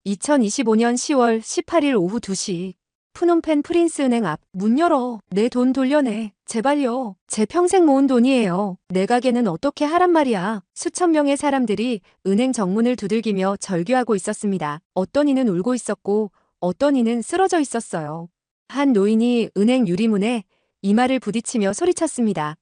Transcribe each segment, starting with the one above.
2025년 10월 18일 오후 2시. 푸놈펜 프린스은행 앞. 문 열어. 내 돈 돌려내. 제발요. 제 평생 모은 돈이에요. 내 가게는 어떻게 하란 말이야. 수천 명의 사람들이 은행 정문을 두들기며 절규하고 있었습니다. 어떤 이는 울고 있었고 어떤 이는 쓰러져 있었어요. 한 노인이 은행 유리문에 이마를 부딪히며 소리쳤습니다.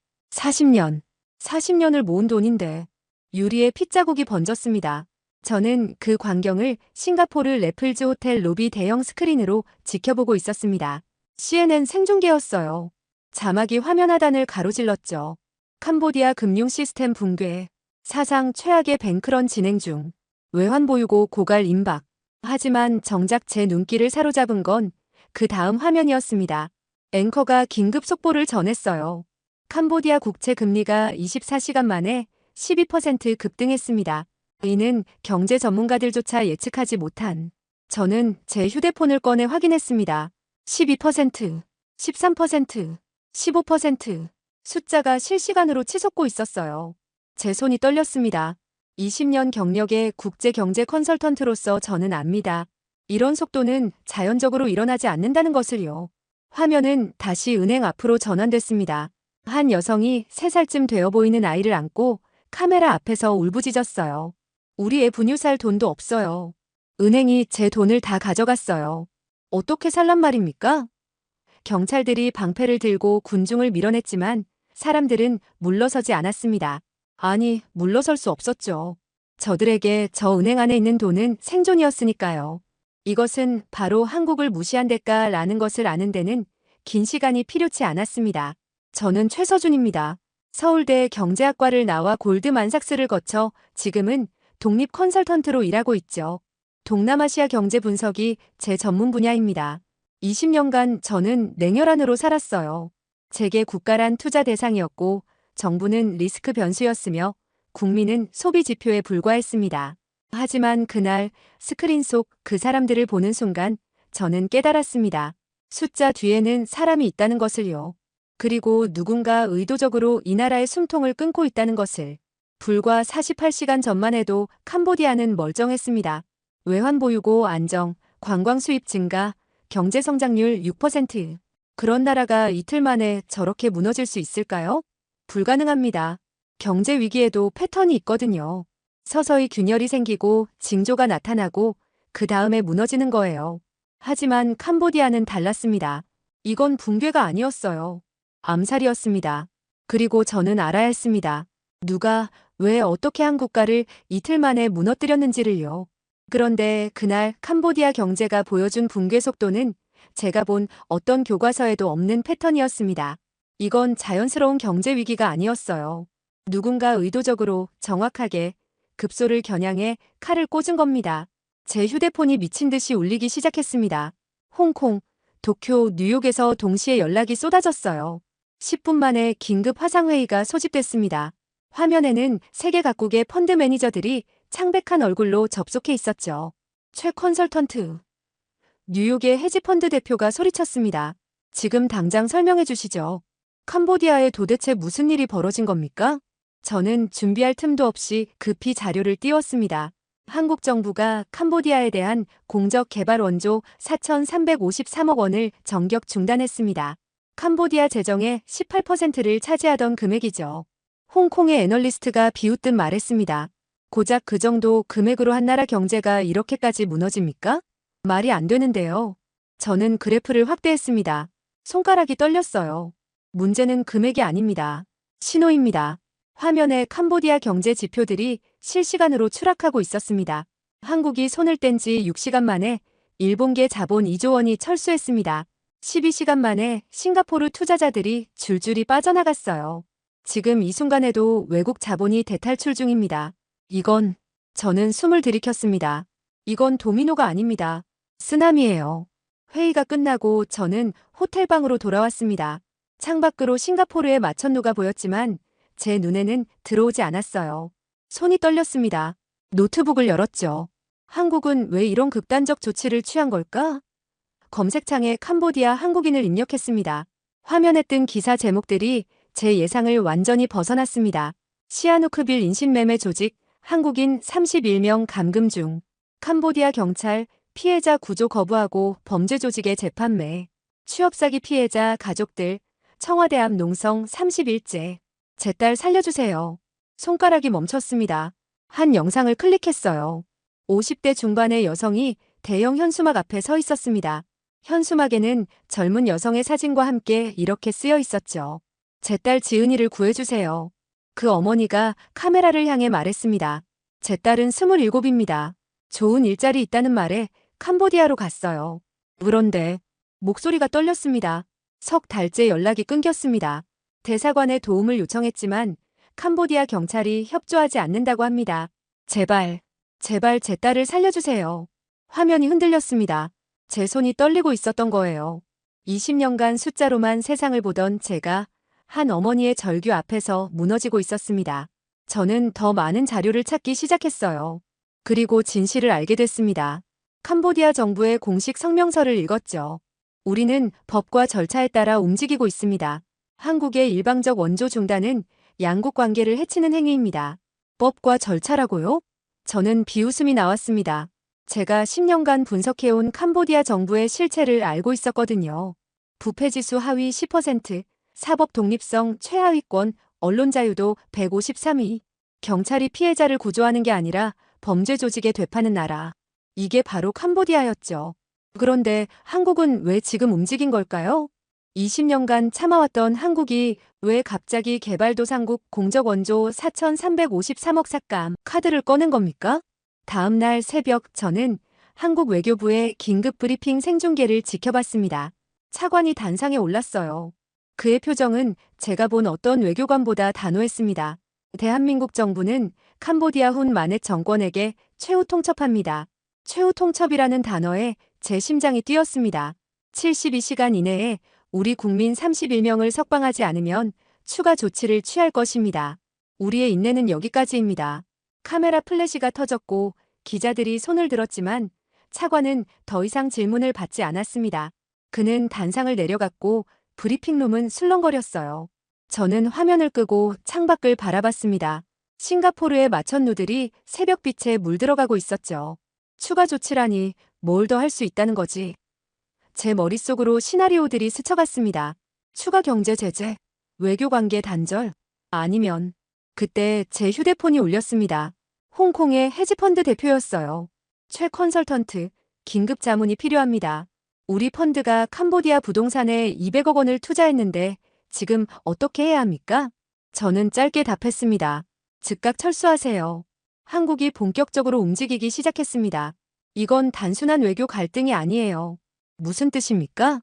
40년을 모은 돈인데. 유리에 핏자국이 번졌습니다. 저는 그 광경을 싱가포르 래플즈 호텔 로비 대형 스크린으로 지켜보고 있었습니다. CNN 생중계였어요. 자막이 화면 하단을 가로질렀죠. 캄보디아 금융 시스템 붕괴. 사상 최악의 뱅크런 진행 중. 외환 보유고 고갈 임박. 하지만 정작 제 눈길을 사로잡은 건 그 다음 화면이었습니다. 앵커가 긴급 속보를 전했어요. 캄보디아 국채 금리가 24시간 만에 12% 급등했습니다. 이는 경제 전문가들조차 예측하지 못한. 저는 제 휴대폰을 꺼내 확인했습니다. 12%, 13%, 15%. 숫자가 실시간으로 치솟고 있었어요. 제 손이 떨렸습니다. 20년 경력의 국제 경제 컨설턴트로서 저는 압니다. 이런 속도는 자연적으로 일어나지 않는다는 것을요. 화면은 다시 은행 앞으로 전환됐습니다. 한 여성이 3살쯤 되어 보이는 아이를 안고 카메라 앞에서 울부짖었어요. 우리 애 분유 살 돈도 없어요. 은행이 제 돈을 다 가져갔어요. 어떻게 살란 말입니까? 경찰들이 방패를 들고 군중을 밀어냈지만 사람들은 물러서지 않았습니다. 아니, 물러설 수 없었죠. 저들에게 저 은행 안에 있는 돈은 생존이었으니까요. 이것은 바로 한국을 무시한 대가라는 것을 아는 데는 긴 시간이 필요치 않았습니다. 저는 최서준입니다. 서울대 경제학과를 나와 골드만삭스를 거쳐 지금은 독립 컨설턴트로 일하고 있죠. 동남아시아 경제 분석이 제 전문 분야입니다. 20년간 저는 냉혈한으로 살았어요. 제게 국가란 투자 대상이었고 정부는 리스크 변수였으며 국민은 소비 지표에 불과했습니다. 하지만 그날 스크린 속 그 사람들을 보는 순간 저는 깨달았습니다. 숫자 뒤에는 사람이 있다는 것을요. 그리고 누군가 의도적으로 이 나라의 숨통을 끊고 있다는 것을. 불과 48시간 전만 해도 캄보디아는 멀쩡했습니다. 외환 보유고 안정, 관광 수입 증가, 경제 성장률 6%. 그런 나라가 이틀 만에 저렇게 무너질 수 있을까요? 불가능합니다. 경제 위기에도 패턴이 있거든요. 서서히 균열이 생기고 징조가 나타나고 그 다음에 무너지는 거예요. 하지만 캄보디아는 달랐습니다. 이건 붕괴가 아니었어요. 암살이었습니다. 그리고 저는 알아야 했습니다. 누가, 왜 어떻게 한 국가를 이틀 만에 무너뜨렸는지를요. 그런데 그날 캄보디아 경제가 보여준 붕괴 속도는 제가 본 어떤 교과서에도 없는 패턴이었습니다. 이건 자연스러운 경제 위기가 아니었어요. 누군가 의도적으로 정확하게 급소를 겨냥해 칼을 꽂은 겁니다. 제 휴대폰이 미친 듯이 울리기 시작했습니다. 홍콩, 도쿄, 뉴욕에서 동시에 연락이 쏟아졌어요. 10분 만에 긴급 화상회의가 소집됐습니다. 화면에는 세계 각국의 펀드 매니저들이 창백한 얼굴로 접속해 있었죠. 최 컨설턴트. 뉴욕의 헤지펀드 대표가 소리쳤습니다. 지금 당장 설명해 주시죠. 캄보디아에 도대체 무슨 일이 벌어진 겁니까? 저는 준비할 틈도 없이 급히 자료를 띄웠습니다. 한국 정부가 캄보디아에 대한 공적 개발 원조 4,353억 원을 전격 중단했습니다. 캄보디아 재정의 18%를 차지하던 금액이죠. 홍콩의 애널리스트가 비웃듯 말했습니다. 고작 그 정도 금액으로 한 나라 경제가 이렇게까지 무너집니까? 말이 안 되는데요. 저는 그래프를 확대했습니다. 손가락이 떨렸어요. 문제는 금액이 아닙니다. 신호입니다. 화면에 캄보디아 경제 지표들이 실시간으로 추락하고 있었습니다. 한국이 손을 뗀 지 6시간 만에 일본계 자본 2조 원이 철수했습니다. 12시간 만에 싱가포르 투자자들이 줄줄이 빠져나갔어요. 지금 이 순간에도 외국 자본이 대탈출 중입니다. 저는 숨을 들이켰습니다. 이건 도미노가 아닙니다. 쓰나미예요. 회의가 끝나고 저는 호텔방으로 돌아왔습니다. 창밖으로 싱가포르의 마천루가 보였지만 제 눈에는 들어오지 않았어요. 손이 떨렸습니다. 노트북을 열었죠. 한국은 왜 이런 극단적 조치를 취한 걸까? 검색창에 캄보디아 한국인을 입력했습니다. 화면에 뜬 기사 제목들이 제 예상을 완전히 벗어났습니다. 시아누크빌 인신매매 조직, 한국인 31명 감금 중. 캄보디아 경찰, 피해자 구조 거부하고 범죄 조직의 재판매. 취업사기 피해자 가족들, 청와대 앞 농성 30일째. 제 딸 살려주세요. 손가락이 멈췄습니다. 한 영상을 클릭했어요. 50대 중반의 여성이 대형 현수막 앞에 서 있었습니다. 현수막에는 젊은 여성의 사진과 함께 이렇게 쓰여 있었죠. 제 딸 지은이를 구해주세요. 그 어머니가 카메라를 향해 말했습니다. 제 딸은 27입니다. 좋은 일자리 있다는 말에 캄보디아로 갔어요. 그런데 목소리가 떨렸습니다. 석 달째 연락이 끊겼습니다. 대사관에 도움을 요청했지만 캄보디아 경찰이 협조하지 않는다고 합니다. 제발, 제발 제 딸을 살려주세요. 화면이 흔들렸습니다. 제 손이 떨리고 있었던 거예요. 20년간 숫자로만 세상을 보던 제가 한 어머니의 절규 앞에서 무너지고 있었습니다. 저는 더 많은 자료를 찾기 시작했어요. 그리고 진실을 알게 됐습니다. 캄보디아 정부의 공식 성명서를 읽었죠. 우리는 법과 절차에 따라 움직이고 있습니다. 한국의 일방적 원조 중단은 양국 관계를 해치는 행위입니다. 법과 절차라고요? 저는 비웃음이 나왔습니다. 제가 10년간 분석해온 캄보디아 정부의 실체를 알고 있었거든요. 부패지수 하위 10%, 사법 독립성 최하위권, 언론 자유도 153위. 경찰이 피해자를 구조하는 게 아니라 범죄 조직에 되파는 나라. 이게 바로 캄보디아였죠. 그런데 한국은 왜 지금 움직인 걸까요? 20년간 참아왔던 한국이 왜 갑자기 개발도상국 공적원조 4,353억 삭감 카드를 꺼낸 겁니까? 다음 날 새벽 저는 한국 외교부의 긴급 브리핑 생중계를 지켜봤습니다. 차관이 단상에 올랐어요. 그의 표정은 제가 본 어떤 외교관보다 단호했습니다. 대한민국 정부는 캄보디아 훈 마넷 정권에게 최후 통첩합니다. 최후 통첩이라는 단어에 제 심장이 뛰었습니다. 72시간 이내에 우리 국민 31명을 석방하지 않으면 추가 조치를 취할 것입니다. 우리의 인내는 여기까지입니다. 카메라 플래시가 터졌고 기자들이 손을 들었지만 차관은 더 이상 질문을 받지 않았습니다. 그는 단상을 내려갔고 브리핑룸은 술렁거렸어요. 저는 화면을 끄고 창밖을 바라봤습니다. 싱가포르의 마천루들이 새벽빛에 물들어가고 있었죠. 추가 조치라니 뭘 더 할 수 있다는 거지. 제 머릿속으로 시나리오들이 스쳐갔습니다. 추가 경제 제재, 외교관계 단절, 아니면 그때 제 휴대폰이 울렸습니다. 홍콩의 헤지펀드 대표였어요. 최 컨설턴트, 긴급 자문이 필요합니다. 우리 펀드가 캄보디아 부동산에 200억 원을 투자했는데 지금 어떻게 해야 합니까? 저는 짧게 답했습니다. 즉각 철수하세요. 한국이 본격적으로 움직이기 시작했습니다. 이건 단순한 외교 갈등이 아니에요. 무슨 뜻입니까?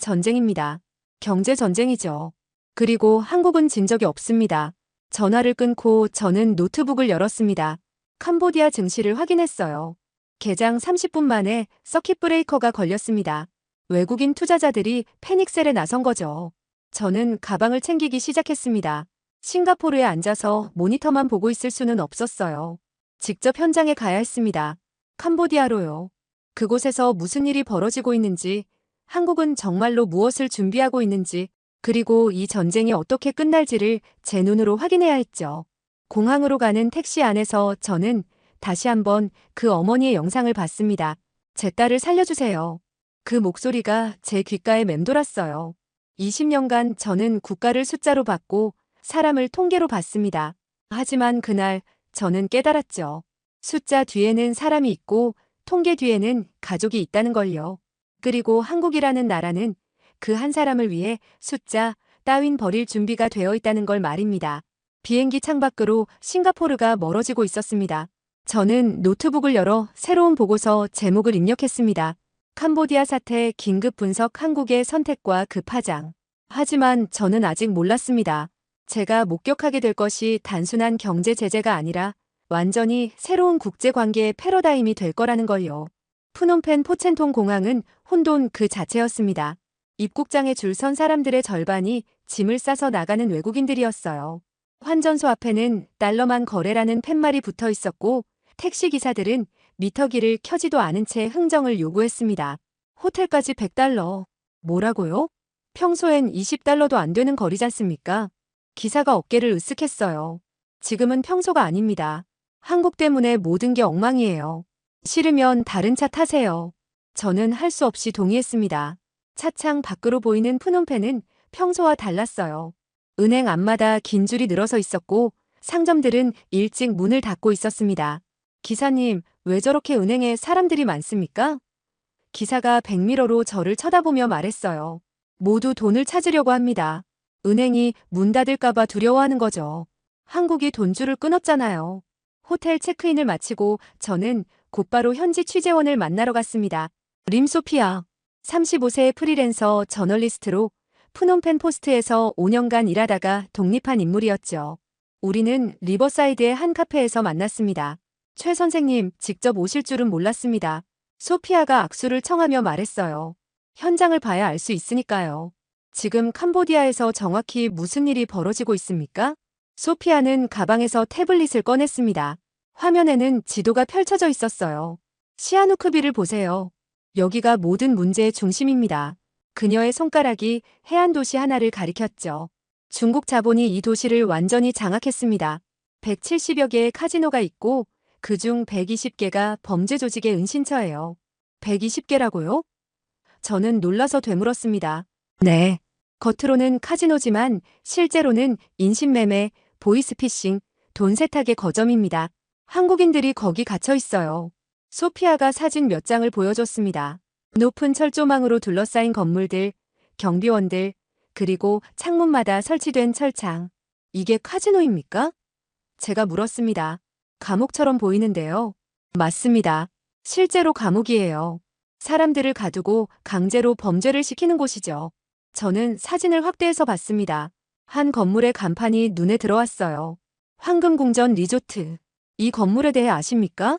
전쟁입니다. 경제 전쟁이죠. 그리고 한국은 진 적이 없습니다. 전화를 끊고 저는 노트북을 열었습니다. 캄보디아 증시를 확인했어요. 개장 30분 만에 서킷 브레이커가 걸렸습니다. 외국인 투자자들이 패닉셀에 나선 거죠. 저는 가방을 챙기기 시작했습니다. 싱가포르에 앉아서 모니터만 보고 있을 수는 없었어요. 직접 현장에 가야 했습니다. 캄보디아로요. 그곳에서 무슨 일이 벌어지고 있는지, 한국은 정말로 무엇을 준비하고 있는지, 그리고 이 전쟁이 어떻게 끝날지를 제 눈으로 확인해야 했죠. 공항으로 가는 택시 안에서 저는 다시 한번 그 어머니의 영상을 봤습니다. 제 딸을 살려주세요. 그 목소리가 제 귓가에 맴돌았어요. 20년간 저는 국가를 숫자로 봤고 사람을 통계로 봤습니다. 하지만 그날 저는 깨달았죠. 숫자 뒤에는 사람이 있고 통계 뒤에는 가족이 있다는 걸요. 그리고 한국이라는 나라는 그 한 사람을 위해 숫자 따윈 버릴 준비가 되어 있다는 걸 말입니다. 비행기 창밖으로 싱가포르가 멀어지고 있었습니다. 저는 노트북을 열어 새로운 보고서 제목을 입력했습니다. 캄보디아 사태 긴급 분석 한국의 선택과 그 파장. 하지만 저는 아직 몰랐습니다. 제가 목격하게 될 것이 단순한 경제 제재가 아니라 완전히 새로운 국제관계의 패러다임이 될 거라는 걸요. 푸놈펜 포첸통 공항은 혼돈 그 자체였습니다. 입국장에 줄 선 사람들의 절반이 짐을 싸서 나가는 외국인들이었어요. 환전소 앞에는 달러만 거래라는 팻말이 붙어 있었고 택시기사들은 미터기를 켜지도 않은 채 흥정을 요구했습니다. 호텔까지 100달러. 뭐라고요? 평소엔 20달러도 안 되는 거리잖습니까? 기사가 어깨를 으쓱했어요. 지금은 평소가 아닙니다. 한국 때문에 모든 게 엉망이에요. 싫으면 다른 차 타세요. 저는 할 수 없이 동의했습니다. 차창 밖으로 보이는 프놈펜은 평소와 달랐어요. 은행 앞마다 긴 줄이 늘어서 있었고 상점들은 일찍 문을 닫고 있었습니다. 기사님, 왜 저렇게 은행에 사람들이 많습니까? 기사가 백미러로 저를 쳐다보며 말했어요. 모두 돈을 찾으려고 합니다. 은행이 문 닫을까봐 두려워하는 거죠. 한국이 돈줄을 끊었잖아요. 호텔 체크인을 마치고 저는 곧바로 현지 취재원을 만나러 갔습니다. 림소피아, 35세의 프리랜서 저널리스트로 프놈펜 포스트에서 5년간 일하다가 독립한 인물이었죠. 우리는 리버사이드의 한 카페에서 만났습니다. 최 선생님, 직접 오실 줄은 몰랐습니다. 소피아가 악수를 청하며 말했어요. 현장을 봐야 알 수 있으니까요. 지금 캄보디아에서 정확히 무슨 일이 벌어지고 있습니까? 소피아는 가방에서 태블릿을 꺼냈습니다. 화면에는 지도가 펼쳐져 있었어요. 시아누크비를 보세요. 여기가 모든 문제의 중심입니다. 그녀의 손가락이 해안 도시 하나를 가리켰죠. 중국 자본이 이 도시를 완전히 장악했습니다. 170여 개의 카지노가 있고 그중 120개가 범죄 조직의 은신처예요. 120개라고요? 저는 놀라서 되물었습니다. 네. 겉으로는 카지노지만 실제로는 인신매매, 보이스피싱, 돈 세탁의 거점입니다. 한국인들이 거기 갇혀 있어요. 소피아가 사진 몇 장을 보여줬습니다. 높은 철조망으로 둘러싸인 건물들, 경비원들, 그리고 창문마다 설치된 철창. 이게 카지노입니까? 제가 물었습니다. 감옥처럼 보이는데요. 맞습니다. 실제로 감옥이에요. 사람들을 가두고 강제로 범죄를 시키는 곳이죠. 저는 사진을 확대해서 봤습니다. 한 건물의 간판이 눈에 들어왔어요. 황금궁전 리조트. 이 건물에 대해 아십니까?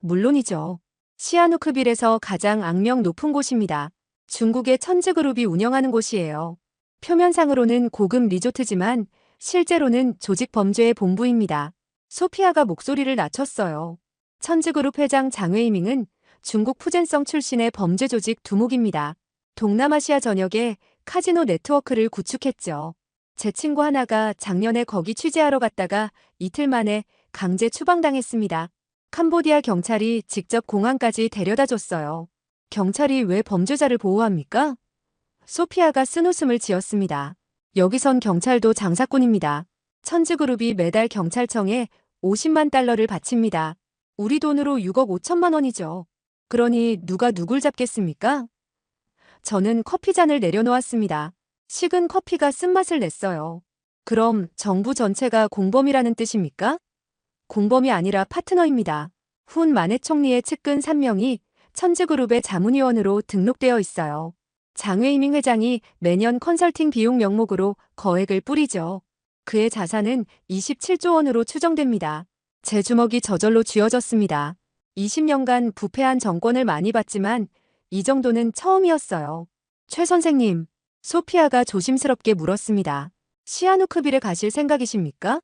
물론이죠. 시아누크빌에서 가장 악명 높은 곳입니다. 중국의 천지그룹이 운영하는 곳이에요. 표면상으로는 고급 리조트지만 실제로는 조직 범죄의 본부입니다. 소피아가 목소리를 낮췄어요. 천지그룹 회장 장웨이밍은 중국 푸젠성 출신의 범죄 조직 두목입니다. 동남아시아 전역에 카지노 네트워크를 구축했죠. 제 친구 하나가 작년에 거기 취재하러 갔다가 이틀 만에 강제 추방당했습니다. 캄보디아 경찰이 직접 공항까지 데려다 줬어요. 경찰이 왜 범죄자를 보호합니까? 소피아가 쓴웃음을 지었습니다. 여기선 경찰도 장사꾼입니다. 천지그룹이 매달 경찰청에 50만 달러를 바칩니다. 우리 돈으로 6억 5천만 원이죠. 그러니 누가 누굴 잡겠습니까? 저는 커피잔을 내려놓았습니다. 식은 커피가 쓴맛을 냈어요. 그럼 정부 전체가 공범이라는 뜻입니까? 공범이 아니라 파트너입니다. 훈 마네 총리의 측근 3명이 천지그룹의 자문위원으로 등록되어 있어요. 장웨이밍 회장이 매년 컨설팅 비용 명목으로 거액을 뿌리죠. 그의 자산은 27조 원으로 추정됩니다. 제 주먹이 저절로 쥐어졌습니다. 20년간 부패한 정권을 많이 봤지만 이 정도는 처음이었어요. 최 선생님, 소피아가 조심스럽게 물었습니다. 시아누크빌에 가실 생각이십니까?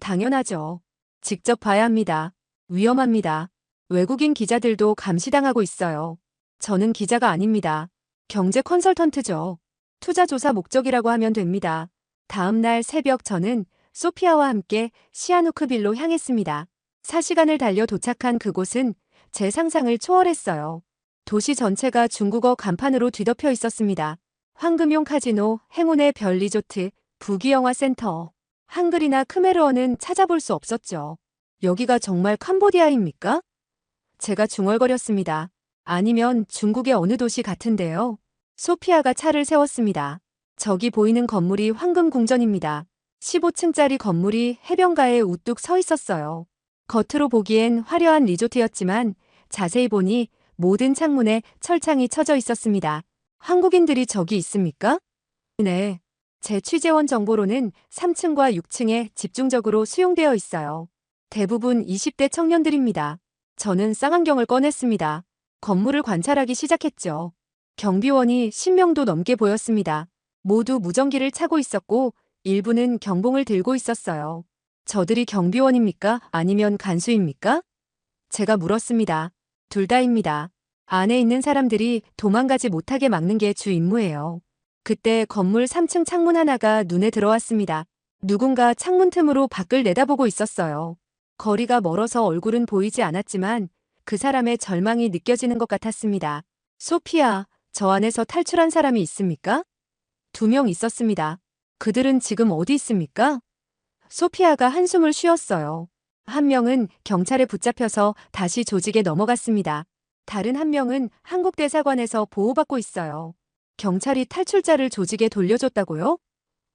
당연하죠. 직접 봐야 합니다. 위험합니다. 외국인 기자들도 감시당하고 있어요. 저는 기자가 아닙니다. 경제 컨설턴트죠. 투자 조사 목적이라고 하면 됩니다. 다음 날 새벽 저는 소피아와 함께 시아누크빌로 향했습니다. 4시간을 달려 도착한 그곳은 제 상상을 초월했어요. 도시 전체가 중국어 간판으로 뒤덮여 있었습니다. 황금용 카지노, 행운의 별 리조트, 부귀영화 센터. 한글이나 크메르어는 찾아볼 수 없었죠. 여기가 정말 캄보디아입니까? 제가 중얼거렸습니다. 아니면 중국의 어느 도시 같은데요. 소피아가 차를 세웠습니다. 저기 보이는 건물이 황금궁전입니다. 15층짜리 건물이 해변가에 우뚝 서 있었어요. 겉으로 보기엔 화려한 리조트였지만 자세히 보니 모든 창문에 철창이 쳐져 있었습니다. 한국인들이 저기 있습니까? 네. 제 취재원 정보로는 3층과 6층에 집중적으로 수용되어 있어요. 대부분 20대 청년들입니다. 저는 쌍안경을 꺼냈습니다. 건물을 관찰하기 시작했죠. 경비원이 10명도 넘게 보였습니다. 모두 무전기를 차고 있었고 일부는 경봉을 들고 있었어요. 저들이 경비원입니까? 아니면 간수입니까? 제가 물었습니다. 둘 다입니다. 안에 있는 사람들이 도망가지 못하게 막는 게 주 임무예요. 그때 건물 3층 창문 하나가 눈에 들어왔습니다. 누군가 창문 틈으로 밖을 내다보고 있었어요. 거리가 멀어서 얼굴은 보이지 않았지만 그 사람의 절망이 느껴지는 것 같았습니다. 소피아, 저 안에서 탈출한 사람이 있습니까? 2명 있었습니다. 그들은 지금 어디 있습니까? 소피아가 한숨을 쉬었어요. 한 명은 경찰에 붙잡혀서 다시 조직에 넘어갔습니다. 다른 한 명은 한국 대사관에서 보호받고 있어요. 경찰이 탈출자를 조직에 돌려줬다고요?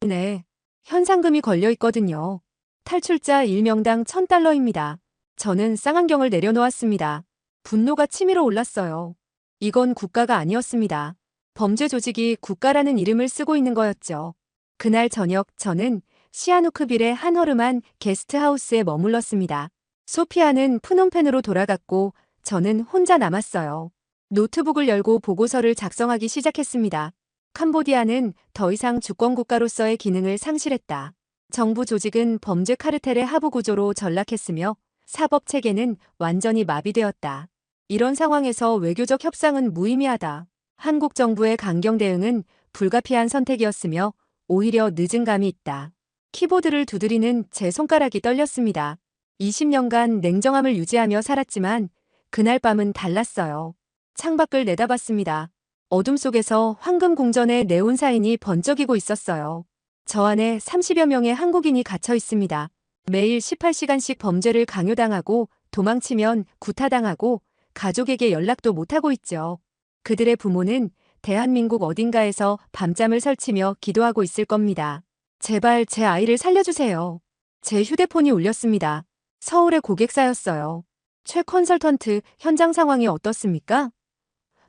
네. 현상금이 걸려 있거든요. 탈출자 1명당 1,000달러입니다. 저는 쌍안경을 내려놓았습니다. 분노가 치밀어 올랐어요. 이건 국가가 아니었습니다. 범죄 조직이 국가라는 이름을 쓰고 있는 거였죠. 그날 저녁 저는 시아누크빌의 한허름한 게스트하우스에 머물렀습니다. 소피아는 프놈펜으로 돌아갔고 저는 혼자 남았어요. 노트북을 열고 보고서를 작성하기 시작했습니다. 캄보디아는 더 이상 주권국가로서의 기능을 상실했다. 정부 조직은 범죄 카르텔의 하부 구조로 전락했으며 사법 체계는 완전히 마비되었다. 이런 상황에서 외교적 협상은 무의미하다. 한국 정부의 강경 대응은 불가피한 선택이었으며 오히려 늦은 감이 있다. 키보드를 두드리는 제 손가락이 떨렸습니다. 20년간 냉정함을 유지하며 살았지만 그날 밤은 달랐어요. 창밖을 내다봤습니다. 어둠 속에서 황금궁전의 네온 사인이 번쩍이고 있었어요. 저 안에 30여 명의 한국인이 갇혀 있습니다. 매일 18시간씩 범죄를 강요당하고 도망치면 구타당하고 가족에게 연락도 못하고 있죠. 그들의 부모는 대한민국 어딘가에서 밤잠을 설치며 기도하고 있을 겁니다. 제발 제 아이를 살려주세요. 제 휴대폰이 울렸습니다. 서울의 고객사였어요. 최 컨설턴트, 현장 상황이 어떻습니까?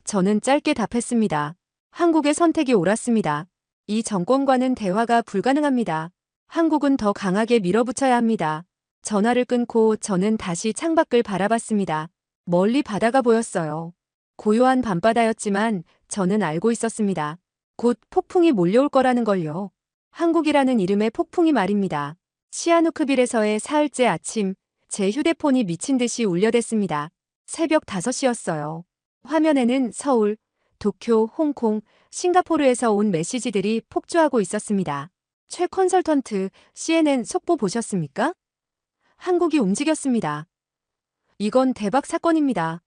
저는 짧게 답했습니다. 한국의 선택이 옳았습니다. 이 정권과는 대화가 불가능합니다. 한국은 더 강하게 밀어붙여야 합니다. 전화를 끊고 저는 다시 창밖을 바라봤습니다. 멀리 바다가 보였어요. 고요한 밤바다였지만 저는 알고 있었습니다. 곧 폭풍이 몰려올 거라는 걸요. 한국이라는 이름의 폭풍이 말입니다. 시아누크빌에서의 사흘째 아침, 제 휴대폰이 미친 듯이 울려댔습니다. 새벽 5시였어요. 화면에는 서울, 도쿄, 홍콩, 싱가포르에서 온 메시지들이 폭주하고 있었습니다. 최 컨설턴트, CNN 속보 보셨습니까? 한국이 움직였습니다. 이건 대박 사건입니다.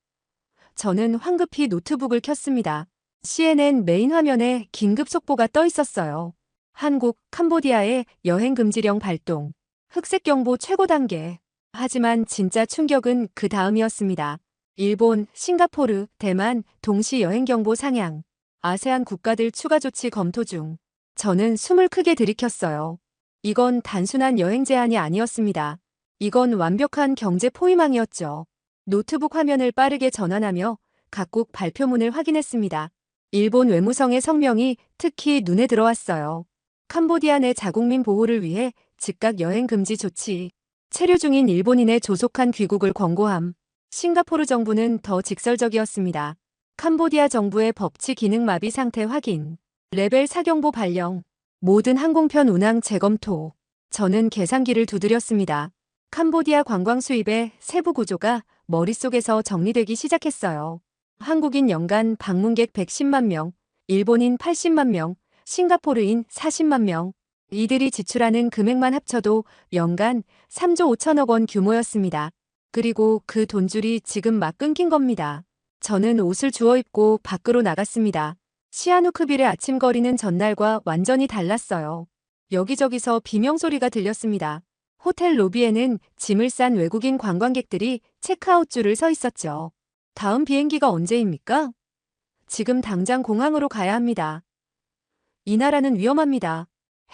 저는 황급히 노트북을 켰습니다. CNN 메인 화면에 긴급 속보가 떠 있었어요. 한국, 캄보디아의 여행 금지령 발동. 흑색 경보 최고 단계. 하지만 진짜 충격은 그 다음이었습니다. 일본, 싱가포르, 대만 동시 여행 경보 상향. 아세안 국가들 추가 조치 검토 중. 저는 숨을 크게 들이켰어요. 이건 단순한 여행 제한이 아니었습니다. 이건 완벽한 경제 포위망이었죠. 노트북 화면을 빠르게 전환하며 각국 발표문을 확인했습니다. 일본 외무성의 성명이 특히 눈에 들어왔어요. 캄보디아 내 자국민 보호를 위해 즉각 여행 금지 조치. 체류 중인 일본인의 조속한 귀국을 권고함. 싱가포르 정부는 더 직설적이었습니다. 캄보디아 정부의 법치 기능 마비 상태 확인. 레벨 4 경보 발령. 모든 항공편 운항 재검토. 저는 계산기를 두드렸습니다. 캄보디아 관광 수입의 세부 구조가 머릿속에서 정리되기 시작했어요. 한국인 연간 방문객 110만 명, 일본인 80만 명, 싱가포르인 40만 명. 이들이 지출하는 금액만 합쳐도 연간 3조 5천억 원 규모였습니다. 그리고 그 돈줄이 지금 막 끊긴 겁니다. 저는 옷을 주워 입고 밖으로 나갔습니다. 시아누크빌의 아침거리는 전날과 완전히 달랐어요. 여기저기서 비명소리가 들렸습니다. 호텔 로비에는 짐을 싼 외국인 관광객들이 체크아웃 줄을 서 있었죠. 다음 비행기가 언제입니까? 지금 당장 공항으로 가야 합니다. 이 나라는 위험합니다.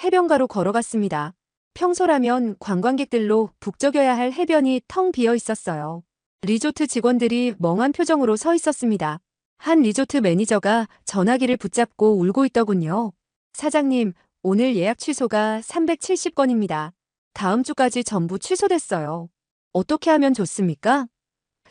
해변가로 걸어갔습니다. 평소라면 관광객들로 북적여야 할 해변이 텅 비어 있었어요. 리조트 직원들이 멍한 표정으로 서 있었습니다. 한 리조트 매니저가 전화기를 붙잡고 울고 있더군요. 사장님, 오늘 예약 취소가 370건입니다. 다음 주까지 전부 취소됐어요. 어떻게 하면 좋습니까?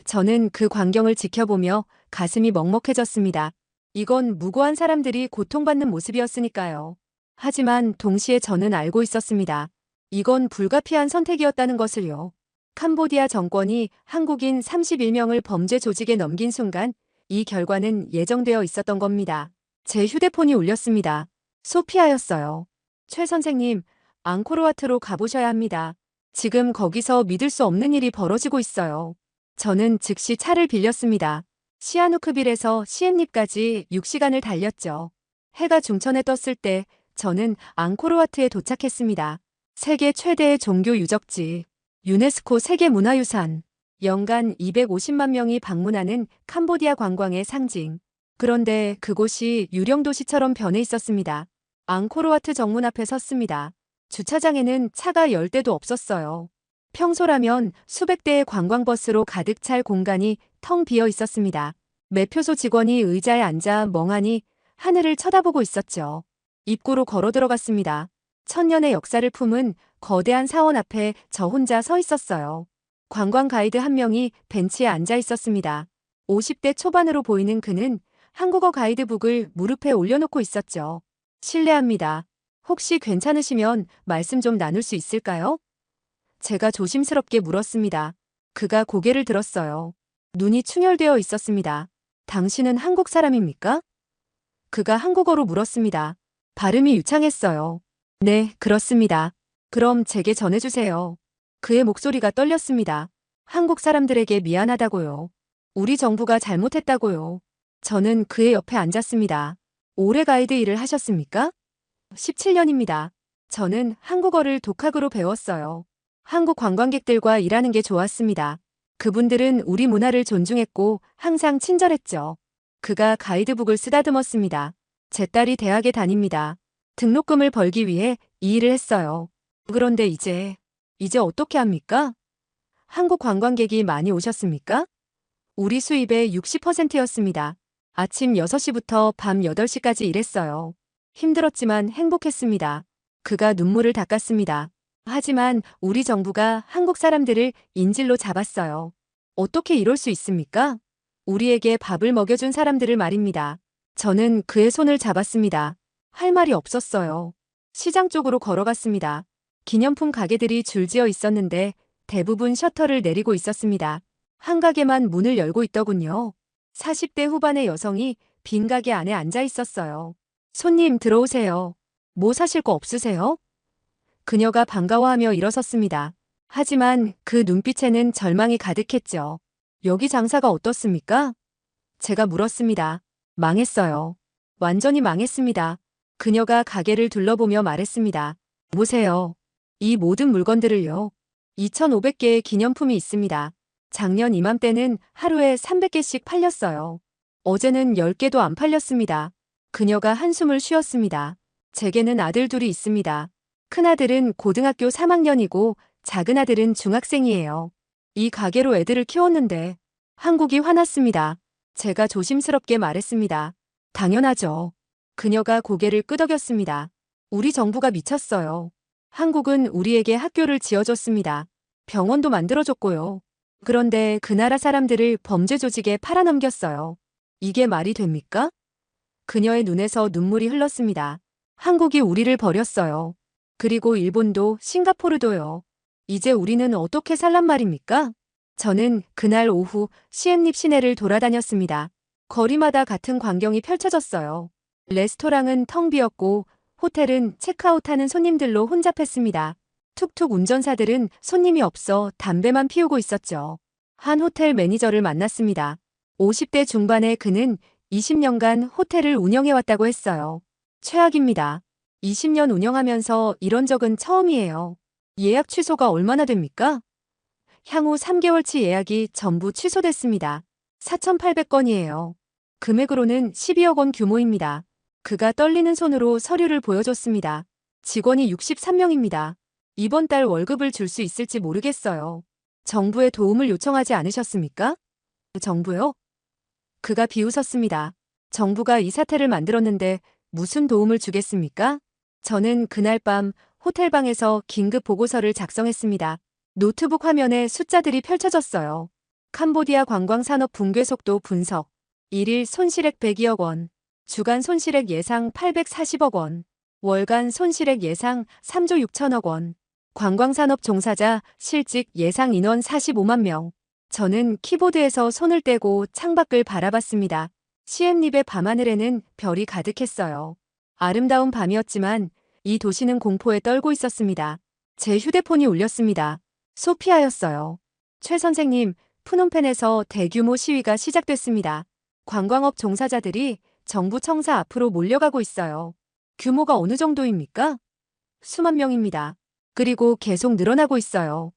저는 그 광경을 지켜보며 가슴이 먹먹해졌습니다. 이건 무고한 사람들이 고통받는 모습이었으니까요. 하지만 동시에 저는 알고 있었습니다. 이건 불가피한 선택이었다는 것을요. 캄보디아 정권이 한국인 31명을 범죄 조직에 넘긴 순간 이 결과는 예정되어 있었던 겁니다. 제 휴대폰이 울렸습니다. 소피아였어요. 최 선생님, 앙코르와트로 가보셔야 합니다. 지금 거기서 믿을 수 없는 일이 벌어지고 있어요. 저는 즉시 차를 빌렸습니다. 시아누크빌에서 시엠립까지 6시간을 달렸죠. 해가 중천에 떴을 때 저는 앙코르와트에 도착했습니다. 세계 최대의 종교 유적지, 유네스코 세계문화유산, 연간 250만 명이 방문하는 캄보디아 관광의 상징. 그런데 그곳이 유령 도시처럼 변해 있었습니다. 앙코르와트 정문 앞에 섰습니다. 주차장에는 차가 10대도 없었어요. 평소라면 수백 대의 관광버스로 가득 찰 공간이 텅 비어 있었습니다. 매표소 직원이 의자에 앉아 멍하니 하늘을 쳐다보고 있었죠. 입구로 걸어 들어갔습니다. 천년의 역사를 품은 거대한 사원 앞에 저 혼자 서 있었어요. 관광 가이드 한 명이 벤치에 앉아 있었습니다. 50대 초반으로 보이는 그는 한국어 가이드북을 무릎에 올려놓고 있었죠. 실례합니다. 혹시 괜찮으시면 말씀 좀 나눌 수 있을까요? 제가 조심스럽게 물었습니다. 그가 고개를 들었어요. 눈이 충혈되어 있었습니다. 당신은 한국 사람입니까? 그가 한국어로 물었습니다. 발음이 유창했어요. 네, 그렇습니다. 그럼 제게 전해주세요. 그의 목소리가 떨렸습니다. 한국 사람들에게 미안하다고요. 우리 정부가 잘못했다고요. 저는 그의 옆에 앉았습니다. 오래 가이드 일을 하셨습니까? 17년입니다. 저는 한국어를 독학으로 배웠어요. 한국 관광객들과 일하는 게 좋았습니다. 그분들은 우리 문화를 존중했고 항상 친절했죠. 그가 가이드북을 쓰다듬었습니다. 제 딸이 대학에 다닙니다. 등록금을 벌기 위해 이 일을 했어요. 그런데 이제 어떻게 합니까? 한국 관광객이 많이 오셨습니까? 우리 수입의 60%였습니다. 아침 6시부터 밤 8시까지 일했어요. 힘들었지만 행복했습니다. 그가 눈물을 닦았습니다. 하지만 우리 정부가 한국 사람들을 인질로 잡았어요. 어떻게 이럴 수 있습니까? 우리에게 밥을 먹여준 사람들을 말입니다. 저는 그의 손을 잡았습니다. 할 말이 없었어요. 시장 쪽으로 걸어갔습니다. 기념품 가게들이 줄지어 있었는데 대부분 셔터를 내리고 있었습니다. 한 가게만 문을 열고 있더군요. 40대 후반의 여성이 빈 가게 안에 앉아 있었어요. 손님 들어오세요. 뭐 사실 거 없으세요? 그녀가 반가워하며 일어섰습니다. 하지만 그 눈빛에는 절망이 가득했죠. 여기 장사가 어떻습니까? 제가 물었습니다. 망했어요. 완전히 망했습니다. 그녀가 가게를 둘러보며 말했습니다. 보세요. 이 모든 물건들을요. 2,500개의 기념품이 있습니다. 작년 이맘때는 하루에 300개씩 팔렸어요. 어제는 10개도 안 팔렸습니다. 그녀가 한숨을 쉬었습니다. 제게는 아들 둘이 있습니다. 큰아들은 고등학교 3학년이고 작은아들은 중학생이에요. 이 가게로 애들을 키웠는데 한국이 화났습니다. 제가 조심스럽게 말했습니다. 당연하죠. 그녀가 고개를 끄덕였습니다. 우리 정부가 미쳤어요. 한국은 우리에게 학교를 지어줬습니다. 병원도 만들어줬고요. 그런데 그 나라 사람들을 범죄 조직에 팔아넘겼어요. 이게 말이 됩니까? 그녀의 눈에서 눈물이 흘렀습니다. 한국이 우리를 버렸어요. 그리고 일본도 싱가포르도요. 이제 우리는 어떻게 살란 말입니까? 저는 그날 오후 시엠립 시내를 돌아다녔습니다. 거리마다 같은 광경이 펼쳐졌어요. 레스토랑은 텅 비었고 호텔은 체크아웃하는 손님들로 혼잡했습니다. 툭툭 운전사들은 손님이 없어 담배만 피우고 있었죠. 한 호텔 매니저를 만났습니다. 50대 중반의 그는 20년간 호텔을 운영해왔다고 했어요. 최악입니다. 20년 운영하면서 이런 적은 처음이에요. 예약 취소가 얼마나 됩니까? 향후 3개월치 예약이 전부 취소됐습니다. 4,800건이에요. 금액으로는 12억 원 규모입니다. 그가 떨리는 손으로 서류를 보여줬습니다. 직원이 63명입니다. 이번 달 월급을 줄 수 있을지 모르겠어요. 정부에 도움을 요청하지 않으셨습니까? 정부요? 그가 비웃었습니다. 정부가 이 사태를 만들었는데 무슨 도움을 주겠습니까? 저는 그날 밤 호텔방에서 긴급 보고서를 작성했습니다. 노트북 화면에 숫자들이 펼쳐졌어요. 캄보디아 관광산업 붕괴 속도 분석. 1일 손실액 102억 원. 주간 손실액 예상 840억 원. 월간 손실액 예상 3조 6천억 원. 관광산업 종사자 실직 예상 인원 45만 명. 저는 키보드에서 손을 떼고 창밖을 바라봤습니다. 시엠립의 밤하늘에는 별이 가득했어요. 아름다운 밤이었지만 이 도시는 공포에 떨고 있었습니다. 제 휴대폰이 울렸습니다. 소피아였어요. 최 선생님, 푸놈펜에서 대규모 시위가 시작됐습니다. 관광업 종사자들이 정부 청사 앞으로 몰려가고 있어요. 규모가 어느 정도입니까? 수만 명입니다. 그리고 계속 늘어나고 있어요.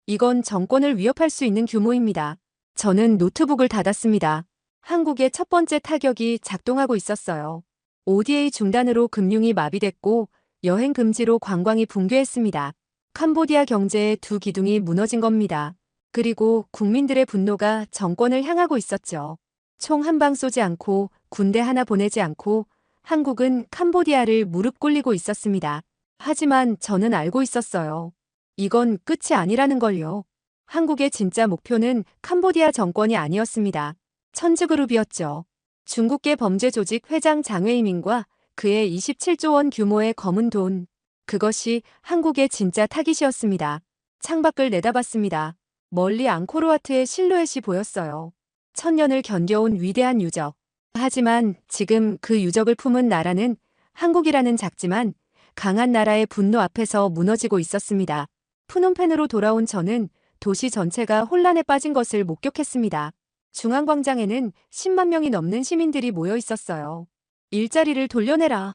이건 정권을 위협할 수 있는 규모입니다. 저는 노트북을 닫았습니다. 한국의 첫 번째 타격이 작동하고 있었어요. ODA 중단으로 금융이 마비됐고 여행 금지로 관광이 붕괴했습니다. 캄보디아 경제의 두 기둥이 무너진 겁니다. 그리고 국민들의 분노가 정권을 향하고 있었죠. 총 한 방 쏘지 않고 군대 하나 보내지 않고 한국은 캄보디아를 무릎 꿇리고 있었습니다. 하지만 저는 알고 있었어요. 이건 끝이 아니라는 걸요. 한국의 진짜 목표는 캄보디아 정권이 아니었습니다. 천지그룹이었죠. 중국계 범죄 조직 회장 장외이민과 그의 27조 원 규모의 검은 돈. 그것이 한국의 진짜 타깃이었습니다. 창밖을 내다봤습니다. 멀리 앙코르와트의 실루엣이 보였어요. 천년을 견뎌온 위대한 유적. 하지만 지금 그 유적을 품은 나라는 한국이라는 작지만 강한 나라의 분노 앞에서 무너지고 있었습니다. 푸놈펜으로 돌아온 저는 도시 전체가 혼란에 빠진 것을 목격했습니다. 중앙광장에는 10만 명이 넘는 시민들이 모여 있었어요. 일자리를 돌려내라.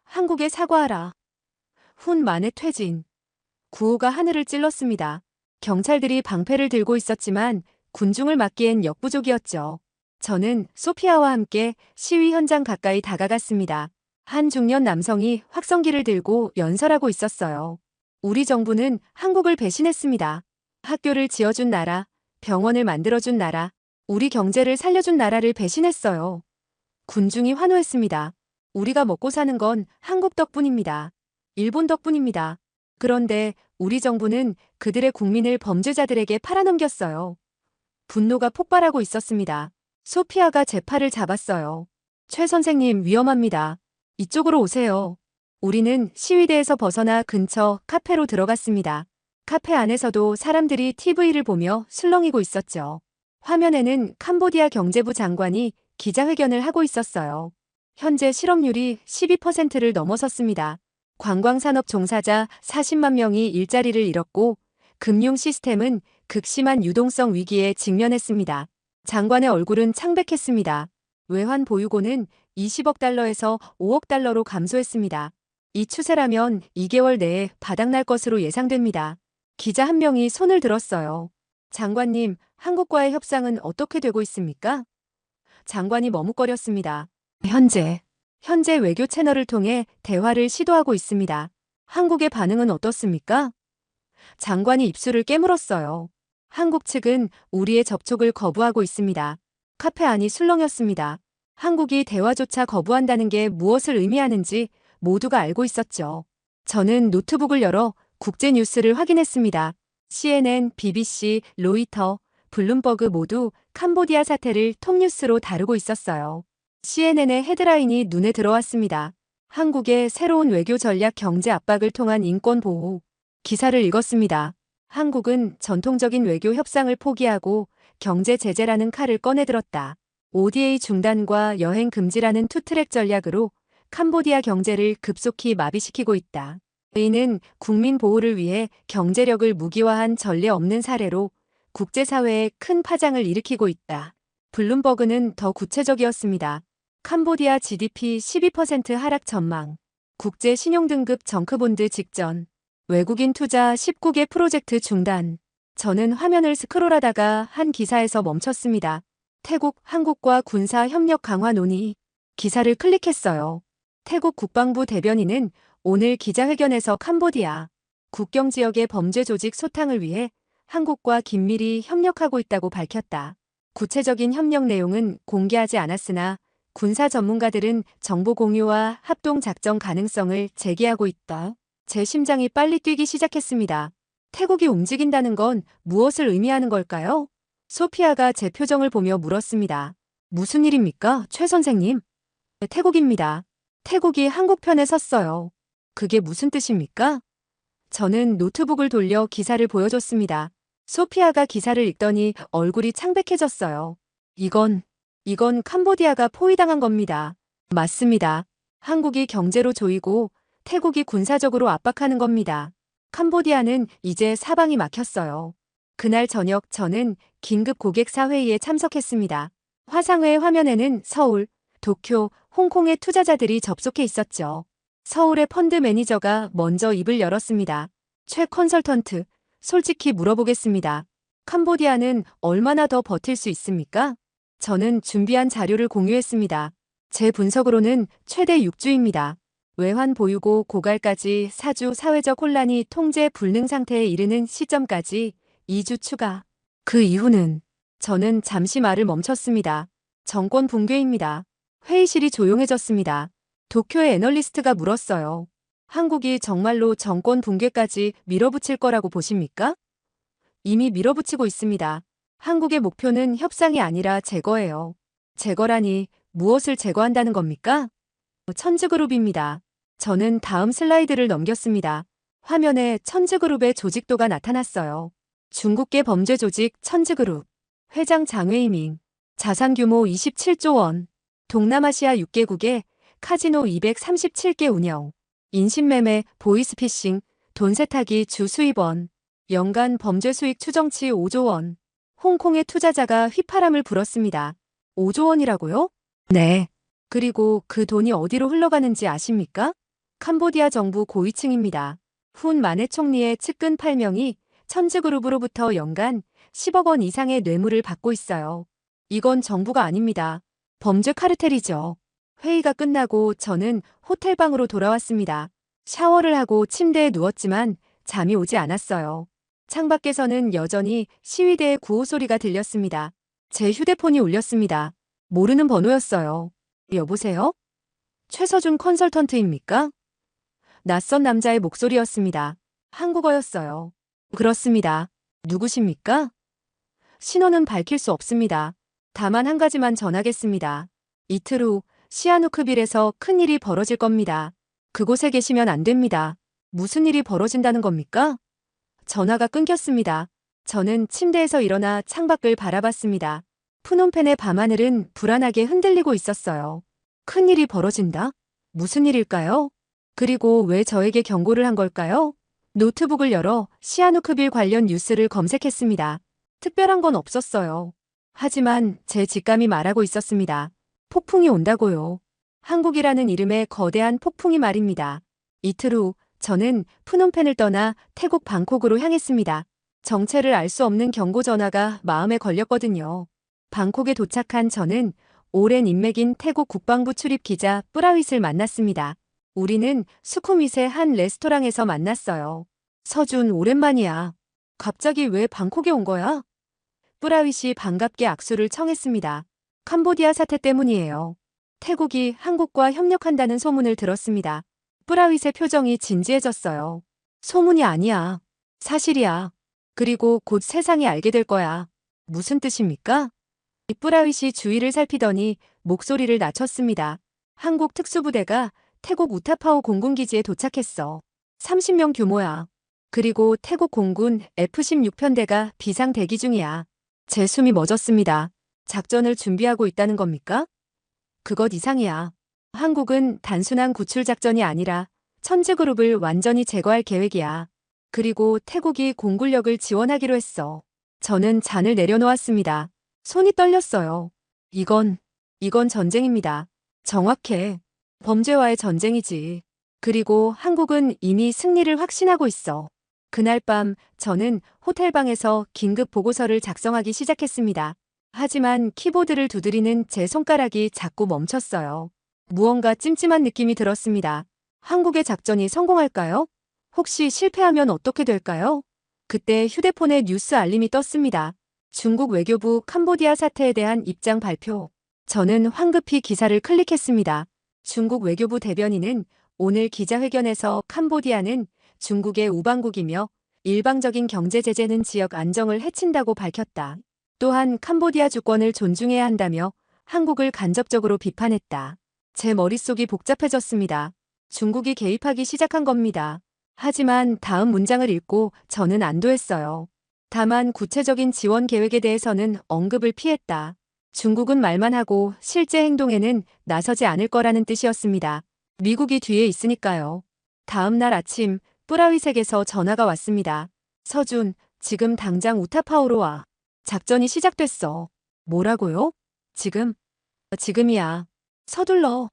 한국에 사과하라. 훈 만의 퇴진. 구호가 하늘을 찔렀습니다. 경찰들이 방패를 들고 있었지만 군중을 막기엔 역부족이었죠. 저는 소피아와 함께 시위 현장 가까이 다가갔습니다. 한 중년 남성이 확성기를 들고 연설하고 있었어요. 우리 정부는 한국을 배신했습니다. 학교를 지어준 나라, 병원을 만들어준 나라, 우리 경제를 살려준 나라를 배신했어요. 군중이 환호했습니다. 우리가 먹고 사는 건 한국 덕분입니다. 일본 덕분입니다. 그런데 우리 정부는 그들의 국민을 범죄자들에게 팔아넘겼어요. 분노가 폭발하고 있었습니다. 소피아가 제 팔을 잡았어요. 최 선생님 위험합니다. 이쪽으로 오세요. 우리는 시위대에서 벗어나 근처 카페로 들어갔습니다. 카페 안에서도 사람들이 TV를 보며 술렁이고 있었죠. 화면에는 캄보디아 경제부 장관이 기자회견을 하고 있었어요. 현재 실업률이 12%를 넘어섰습니다. 관광산업 종사자 40만 명이 일자리를 잃었고 금융 시스템은 극심한 유동성 위기에 직면했습니다. 장관의 얼굴은 창백했습니다. 외환 보유고는 20억 달러에서 5억 달러로 감소했습니다. 이 추세라면 2개월 내에 바닥날 것으로 예상됩니다. 기자 한 명이 손을 들었어요. 장관님, 한국과의 협상은 어떻게 되고 있습니까? 장관이 머뭇거렸습니다. 현재 외교 채널을 통해 대화를 시도하고 있습니다. 한국의 반응은 어떻습니까? 장관이 입술을 깨물었어요. 한국 측은 우리의 접촉을 거부하고 있습니다. 카페 안이 술렁였습니다. 한국이 대화조차 거부한다는 게 무엇을 의미하는지 모두가 알고 있었죠. 저는 노트북을 열어 국제 뉴스를 확인했습니다. CNN, BBC, 로이터, 블룸버그 모두 캄보디아 사태를 톱뉴스로 다루고 있었어요. CNN의 헤드라인이 눈에 들어왔습니다. 한국의 새로운 외교 전략 경제 압박을 통한 인권 보호. 기사를 읽었습니다. 한국은 전통적인 외교 협상을 포기하고 경제 제재라는 칼을 꺼내들었다. ODA 중단과 여행 금지라는 투트랙 전략으로 캄보디아 경제를 급속히 마비시키고 있다. 이는 국민 보호를 위해 경제력을 무기화한 전례 없는 사례로 국제사회에 큰 파장을 일으키고 있다. 블룸버그는 더 구체적이었습니다. 캄보디아 GDP 12% 하락 전망. 국제 신용등급 정크본드 직전. 외국인 투자 19개 프로젝트 중단. 저는 화면을 스크롤하다가 한 기사에서 멈췄습니다. 태국, 한국과 군사 협력 강화 논의. 기사를 클릭했어요. 태국 국방부 대변인은 오늘 기자회견에서 캄보디아 국경 지역의 범죄 조직 소탕을 위해 한국과 긴밀히 협력하고 있다고 밝혔다. 구체적인 협력 내용은 공개하지 않았으나 군사 전문가들은 정보 공유와 합동 작전 가능성을 제기하고 있다. 제 심장이 빨리 뛰기 시작했습니다. 태국이 움직인다는 건 무엇을 의미하는 걸까요? 소피아가 제 표정을 보며 물었습니다. 무슨 일입니까, 최 선생님? 태국입니다. 태국이 한국 편에 섰어요. 그게 무슨 뜻입니까? 저는 노트북을 돌려 기사를 보여줬습니다. 소피아가 기사를 읽더니 얼굴이 창백해졌어요. 이건 캄보디아가 포위당한 겁니다. 맞습니다. 한국이 경제로 조이고 태국이 군사적으로 압박하는 겁니다. 캄보디아는 이제 사방이 막혔어요. 그날 저녁 저는 긴급 고객사 회의에 참석했습니다. 화상회 화면에는 서울, 도쿄, 홍콩의 투자자들이 접속해 있었죠. 서울의 펀드 매니저가 먼저 입을 열었습니다. 최 컨설턴트, 솔직히 물어보겠습니다. 캄보디아는 얼마나 더 버틸 수 있습니까? 저는 준비한 자료를 공유했습니다. 제 분석으로는 최대 6주입니다. 외환 보유고 고갈까지 사주 사회적 혼란이 통제 불능 상태에 이르는 시점까지 2주 추가. 그 이후는 저는 잠시 말을 멈췄습니다. 정권 붕괴입니다. 회의실이 조용해졌습니다. 도쿄의 애널리스트가 물었어요. 한국이 정말로 정권 붕괴까지 밀어붙일 거라고 보십니까? 이미 밀어붙이고 있습니다. 한국의 목표는 협상이 아니라 제거예요. 제거라니 무엇을 제거한다는 겁니까? 천즈그룹입니다. 저는 다음 슬라이드를 넘겼습니다. 화면에 천즈그룹의 조직도가 나타났어요. 중국계 범죄 조직 천즈그룹, 회장 장웨이밍, 자산 규모 27조 원, 동남아시아 6개국에 카지노 237개 운영, 인신매매, 보이스피싱, 돈 세탁이 주 수입원, 연간 범죄 수익 추정치 5조 원, 홍콩의 투자자가 휘파람을 불었습니다. 5조 원이라고요? 네. 그리고 그 돈이 어디로 흘러가는지 아십니까? 캄보디아 정부 고위층입니다. 훈 마네 총리의 측근 8명이 천즈그룹으로부터 연간 10억 원 이상의 뇌물을 받고 있어요. 이건 정부가 아닙니다. 범죄 카르텔이죠. 회의가 끝나고 저는 호텔방으로 돌아왔습니다. 샤워를 하고 침대에 누웠지만 잠이 오지 않았어요. 창밖에서는 여전히 시위대의 구호 소리가 들렸습니다. 제 휴대폰이 울렸습니다. 모르는 번호였어요. 여보세요? 최서준 컨설턴트입니까? 낯선 남자의 목소리였습니다. 한국어였어요. 그렇습니다. 누구십니까? 신원은 밝힐 수 없습니다. 다만 한 가지만 전하겠습니다. 이틀 후 시아누크빌에서 큰일이 벌어질 겁니다. 그곳에 계시면 안 됩니다. 무슨 일이 벌어진다는 겁니까? 전화가 끊겼습니다. 저는 침대에서 일어나 창밖을 바라봤습니다. 푸놈펜의 밤하늘은 불안하게 흔들리고 있었어요. 큰일이 벌어진다? 무슨 일일까요? 그리고 왜 저에게 경고를 한 걸까요? 노트북을 열어 시아누크빌 관련 뉴스를 검색했습니다. 특별한 건 없었어요. 하지만 제 직감이 말하고 있었습니다. 폭풍이 온다고요. 한국이라는 이름의 거대한 폭풍이 말입니다. 이틀 후 저는 푸놈펜을 떠나 태국 방콕으로 향했습니다. 정체를 알 수 없는 경고 전화가 마음에 걸렸거든요. 방콕에 도착한 저는 오랜 인맥인 태국 국방부 출입 기자 뿌라윗을 만났습니다. 우리는 수쿠밋의 한 레스토랑에서 만났어요. 서준, 오랜만이야. 갑자기 왜 방콕에 온 거야? 뿌라윗이 반갑게 악수를 청했습니다. 캄보디아 사태 때문이에요. 태국이 한국과 협력한다는 소문을 들었습니다. 뿌라윗의 표정이 진지해졌어요. 소문이 아니야. 사실이야. 그리고 곧 세상이 알게 될 거야. 무슨 뜻입니까? 뿌라윗이 주위를 살피더니 목소리를 낮췄습니다. 한국 특수부대가 태국 우타파오 공군기지에 도착했어. 30명 규모야. 그리고 태국 공군 F-16편대가 비상 대기 중이야. 제 숨이 멎었습니다. 작전을 준비하고 있다는 겁니까? 그것 이상이야. 한국은 단순한 구출 작전이 아니라 천즈그룹을 완전히 제거할 계획이야. 그리고 태국이 공군력을 지원하기로 했어. 저는 잔을 내려놓았습니다. 손이 떨렸어요. 이건 전쟁입니다. 정확해. 범죄와의 전쟁이지. 그리고 한국은 이미 승리를 확신하고 있어. 그날 밤 저는 호텔방에서 긴급 보고서를 작성하기 시작했습니다. 하지만 키보드를 두드리는 제 손가락이 자꾸 멈췄어요. 무언가 찜찜한 느낌이 들었습니다. 한국의 작전이 성공할까요? 혹시 실패하면 어떻게 될까요? 그때 휴대폰에 뉴스 알림이 떴습니다. 중국 외교부 캄보디아 사태에 대한 입장 발표. 저는 황급히 기사를 클릭했습니다. 중국 외교부 대변인은 오늘 기자회견에서 캄보디아는 중국의 우방국이며 일방적인 경제 제재는 지역 안정을 해친다고 밝혔다. 또한 캄보디아 주권을 존중해야 한다며 한국을 간접적으로 비판했다. 제 머릿속이 복잡해졌습니다. 중국이 개입하기 시작한 겁니다. 하지만 다음 문장을 읽고 저는 안도했어요. 다만 구체적인 지원 계획에 대해서는 언급을 피했다. 중국은 말만 하고 실제 행동에는 나서지 않을 거라는 뜻이었습니다. 미국이 뒤에 있으니까요. 다음 날 아침 뿌라윗에게서 전화가 왔습니다. 서준, 지금 당장 우타파오로 와. 작전이 시작됐어. 뭐라고요? 지금? 지금이야. 서둘러.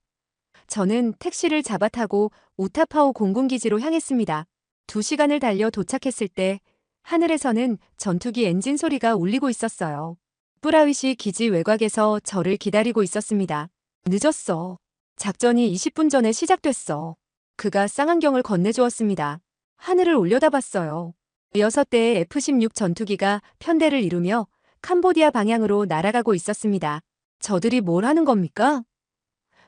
저는 택시를 잡아 타고 우타파오 공군기지로 향했습니다. 2시간을 달려 도착했을 때 하늘에서는 전투기 엔진 소리가 울리고 있었어요. 뿌라윗이 기지 외곽에서 저를 기다리고 있었습니다. 늦었어. 작전이 20분 전에 시작됐어. 그가 쌍안경을 건네주었습니다. 하늘을 올려다봤어요. 6대의 F-16 전투기가 편대를 이루며 캄보디아 방향으로 날아가고 있었습니다. 저들이 뭘 하는 겁니까?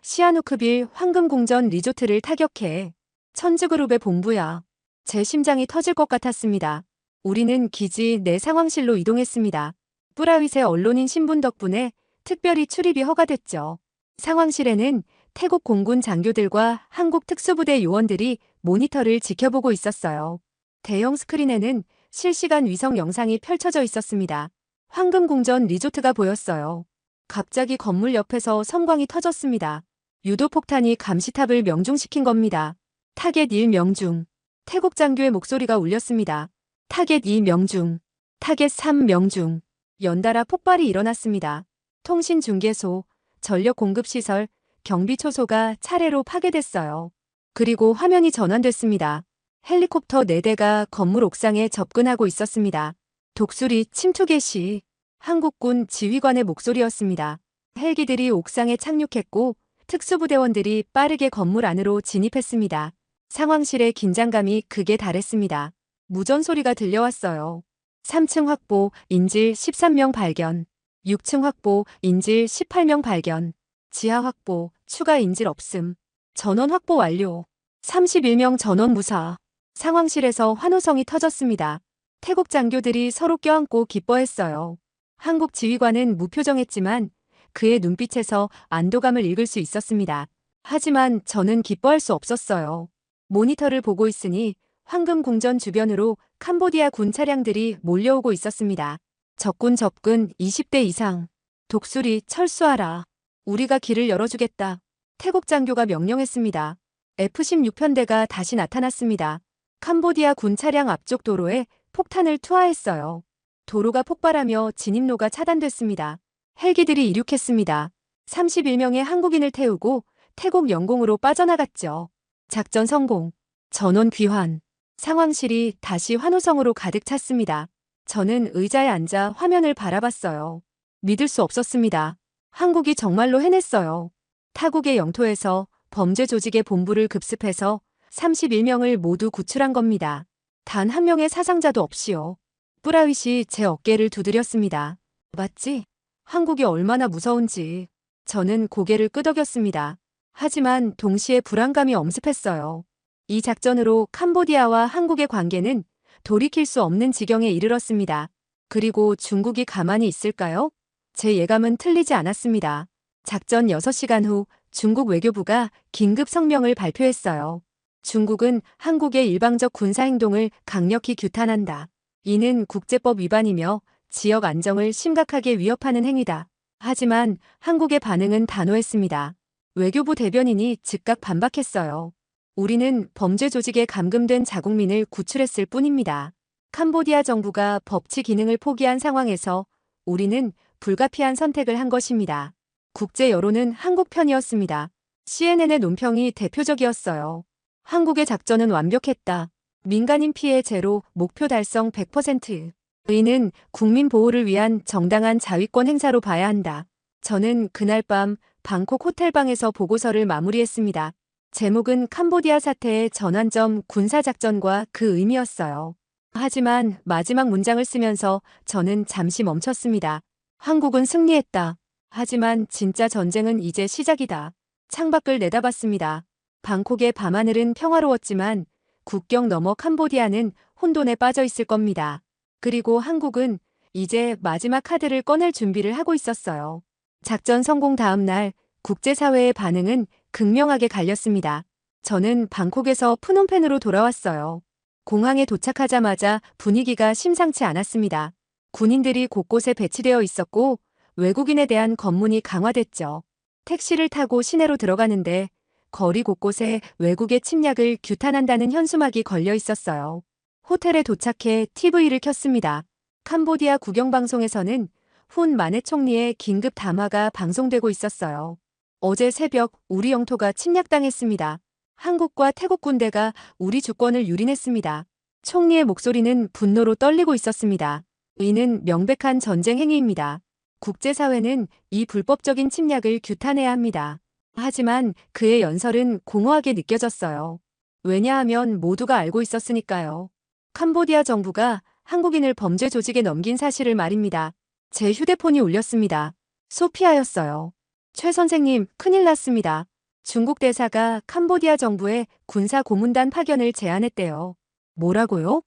시아누크빌 황금궁전 리조트를 타격해. 천주그룹의 본부야. 제 심장이 터질 것 같았습니다. 우리는 기지 내 상황실로 이동했습니다. 뿌라윗의 언론인 신분 덕분에 특별히 출입이 허가됐죠. 상황실에는 태국 공군 장교들과 한국 특수부대 요원들이 모니터를 지켜보고 있었어요. 대형 스크린에는 실시간 위성 영상이 펼쳐져 있었습니다. 황금궁전 리조트가 보였어요. 갑자기 건물 옆에서 성광이 터졌습니다. 유도폭탄이 감시탑을 명중시킨 겁니다. 타겟 1 명중. 태국 장교의 목소리가 울렸습니다. 타겟 2 명중. 타겟 3 명중. 연달아 폭발이 일어났습니다. 통신중계소, 전력공급시설, 경비초소가 차례로 파괴됐어요. 그리고 화면이 전환됐습니다. 헬리콥터 4대가 건물 옥상에 접근하고 있었습니다. 독수리 침투 개시. 한국군 지휘관의 목소리였습니다. 헬기들이 옥상에 착륙했고 특수부대원들이 빠르게 건물 안으로 진입했습니다. 상황실의 긴장감이 극에 달했습니다. 무전 소리가 들려왔어요. 3층 확보, 인질 13명 발견. 6층 확보, 인질 18명 발견. 지하 확보, 추가 인질 없음. 전원 확보 완료. 31명 전원 무사. 상황실에서 환호성이 터졌습니다. 태국 장교들이 서로 껴안고 기뻐했어요. 한국 지휘관은 무표정했지만 그의 눈빛에서 안도감을 읽을 수 있었습니다. 하지만 저는 기뻐할 수 없었어요. 모니터를 보고 있으니 황금궁전 주변으로 캄보디아 군 차량들이 몰려오고 있었습니다. 적군 접근 20대 이상. 독수리 철수하라. 우리가 길을 열어주겠다. 태국 장교가 명령했습니다. F-16 편대가 다시 나타났습니다. 캄보디아 군 차량 앞쪽 도로에 폭탄을 투하했어요. 도로가 폭발하며 진입로가 차단됐습니다. 헬기들이 이륙했습니다. 31명의 한국인을 태우고 태국 영공으로 빠져나갔죠. 작전 성공. 전원 귀환. 상황실이 다시 환호성으로 가득 찼습니다. 저는 의자에 앉아 화면을 바라봤어요. 믿을 수 없었습니다. 한국이 정말로 해냈어요. 타국의 영토에서 범죄 조직의 본부를 급습해서 31명을 모두 구출한 겁니다. 단 한 명의 사상자도 없이요. 뿌라윗이 제 어깨를 두드렸습니다. 맞지? 한국이 얼마나 무서운지. 저는 고개를 끄덕였습니다. 하지만 동시에 불안감이 엄습했어요. 이 작전으로 캄보디아와 한국의 관계는 돌이킬 수 없는 지경에 이르렀습니다. 그리고 중국이 가만히 있을까요? 제 예감은 틀리지 않았습니다. 작전 6시간 후 중국 외교부가 긴급 성명을 발표했어요. 중국은 한국의 일방적 군사행동을 강력히 규탄한다. 이는 국제법 위반이며 지역 안정을 심각하게 위협하는 행위다. 하지만 한국의 반응은 단호했습니다. 외교부 대변인이 즉각 반박했어요. 우리는 범죄 조직에 감금된 자국민을 구출했을 뿐입니다. 캄보디아 정부가 법치 기능을 포기한 상황에서 우리는 불가피한 선택을 한 것입니다. 국제 여론은 한국 편이었습니다. CNN의 논평이 대표적이었어요. 한국의 작전은 완벽했다. 민간인 피해 제로, 목표 달성 100%. 의는 국민 보호를 위한 정당한 자위권 행사로 봐야 한다. 저는 그날 밤 방콕 호텔방에서 보고서를 마무리했습니다. 제목은 캄보디아 사태의 전환점 군사작전과 그 의미였어요. 하지만 마지막 문장을 쓰면서 저는 잠시 멈췄습니다. 한국은 승리했다. 하지만 진짜 전쟁은 이제 시작이다. 창밖을 내다봤습니다. 방콕의 밤하늘은 평화로웠지만 국경 너머 캄보디아는 혼돈에 빠져 있을 겁니다. 그리고 한국은 이제 마지막 카드를 꺼낼 준비를 하고 있었어요. 작전 성공 다음 날 국제사회의 반응은 극명하게 갈렸습니다. 저는 방콕에서 프놈펜으로 돌아왔어요. 공항에 도착하자마자 분위기가 심상치 않았습니다. 군인들이 곳곳에 배치되어 있었고 외국인에 대한 검문이 강화됐죠. 택시를 타고 시내로 들어가는데 거리 곳곳에 외국의 침략을 규탄한다는 현수막이 걸려 있었어요. 호텔에 도착해 TV를 켰습니다. 캄보디아 국영방송에서는 훈 마넷 총리의 긴급 담화가 방송되고 있었어요. 어제 새벽 우리 영토가 침략당했습니다. 한국과 태국 군대가 우리 주권을 유린했습니다. 총리의 목소리는 분노로 떨리고 있었습니다. 이는 명백한 전쟁 행위입니다. 국제사회는 이 불법적인 침략을 규탄해야 합니다. 하지만 그의 연설은 공허하게 느껴졌어요. 왜냐하면 모두가 알고 있었으니까요. 캄보디아 정부가 한국인을 범죄 조직에 넘긴 사실을 말입니다. 제 휴대폰이 울렸습니다. 소피아였어요. 최 선생님, 큰일 났습니다. 중국 대사가 캄보디아 정부에 군사 고문단 파견을 제안했대요. 뭐라고요?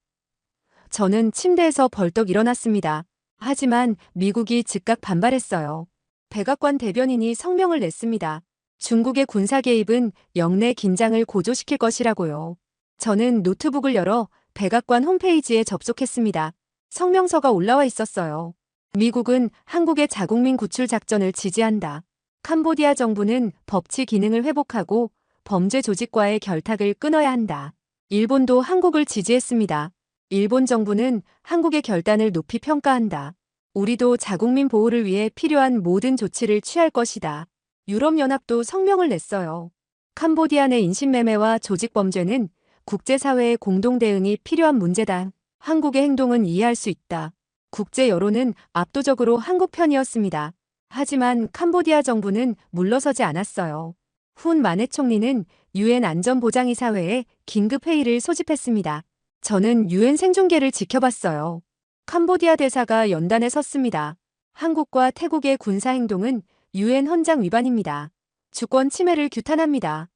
저는 침대에서 벌떡 일어났습니다. 하지만 미국이 즉각 반발했어요. 백악관 대변인이 성명을 냈습니다. 중국의 군사 개입은 영내 긴장을 고조시킬 것이라고요. 저는 노트북을 열어 백악관 홈페이지에 접속했습니다. 성명서가 올라와 있었어요. 미국은 한국의 자국민 구출 작전을 지지한다. 캄보디아 정부는 법치 기능을 회복하고 범죄 조직과의 결탁을 끊어야 한다. 일본도 한국을 지지했습니다. 일본 정부는 한국의 결단을 높이 평가한다. 우리도 자국민 보호를 위해 필요한 모든 조치를 취할 것이다. 유럽연합도 성명을 냈어요. 캄보디아 내 인신매매와 조직범죄는 국제사회의 공동 대응이 필요한 문제다. 한국의 행동은 이해할 수 있다. 국제 여론은 압도적으로 한국 편이었습니다. 하지만 캄보디아 정부는 물러서지 않았어요. 훈 마넷 총리는 유엔 안전보장이사회에 긴급회의를 소집했습니다. 저는 유엔 생중계를 지켜봤어요. 캄보디아 대사가 연단에 섰습니다. 한국과 태국의 군사행동은 유엔 헌장 위반입니다. 주권 침해를 규탄합니다.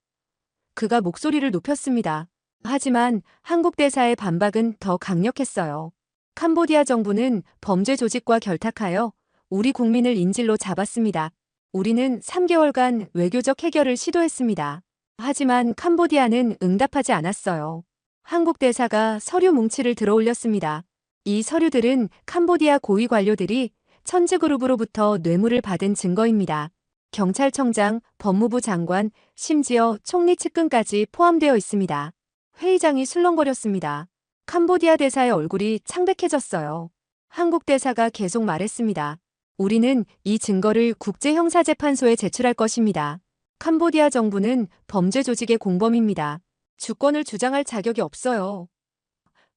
그가 목소리를 높였습니다. 하지만 한국 대사의 반박은 더 강력했어요. 캄보디아 정부는 범죄 조직과 결탁하여 우리 국민을 인질로 잡았습니다. 우리는 3개월간 외교적 해결을 시도했습니다. 하지만 캄보디아는 응답하지 않았어요. 한국 대사가 서류 뭉치를 들어올렸습니다. 이 서류들은 캄보디아 고위 관료들이 천지그룹으로부터 뇌물을 받은 증거입니다. 경찰청장, 법무부 장관, 심지어 총리 측근까지 포함되어 있습니다. 회의장이 술렁거렸습니다. 캄보디아 대사의 얼굴이 창백해졌어요. 한국 대사가 계속 말했습니다. 우리는 이 증거를 국제형사재판소에 제출할 것입니다. 캄보디아 정부는 범죄 조직의 공범입니다. 주권을 주장할 자격이 없어요.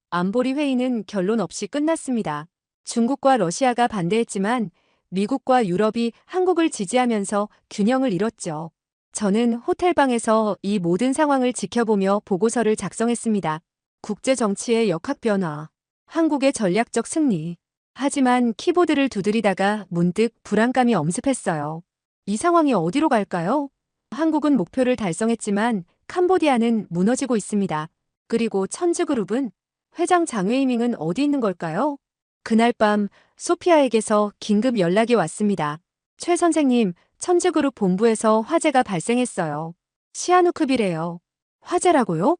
안보리 회의는 결론 없이 끝났습니다. 중국과 러시아가 반대했지만 미국과 유럽이 한국을 지지하면서 균형을 이뤘죠. 저는 호텔방에서 이 모든 상황을 지켜보며 보고서를 작성했습니다. 국제 정치의 역학 변화, 한국의 전략적 승리. 하지만 키보드를 두드리다가 문득 불안감이 엄습했어요. 이 상황이 어디로 갈까요? 한국은 목표를 달성했지만 캄보디아는 무너지고 있습니다. 그리고 천주그룹은 회장 장웨이밍은 어디 있는 걸까요? 그날 밤 소피아에게서 긴급 연락이 왔습니다. 최 선생님, 천주그룹 본부에서 화재가 발생했어요. 시아누크비래요. 화재라고요?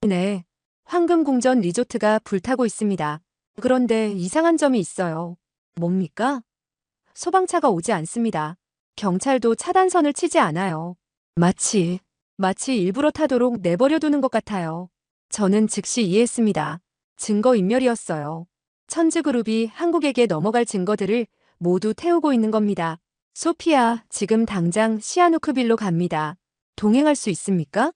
네. 황금궁전 리조트가 불타고 있습니다. 그런데 이상한 점이 있어요. 뭡니까? 소방차가 오지 않습니다. 경찰도 차단선을 치지 않아요. 마치 일부러 타도록 내버려 두는 것 같아요. 저는 즉시 이해했습니다. 증거인멸이었어요. 천주그룹이 한국에게 넘어갈 증거들을 모두 태우고 있는 겁니다. 소피아, 지금 당장 시아누크빌로 갑니다. 동행할 수 있습니까?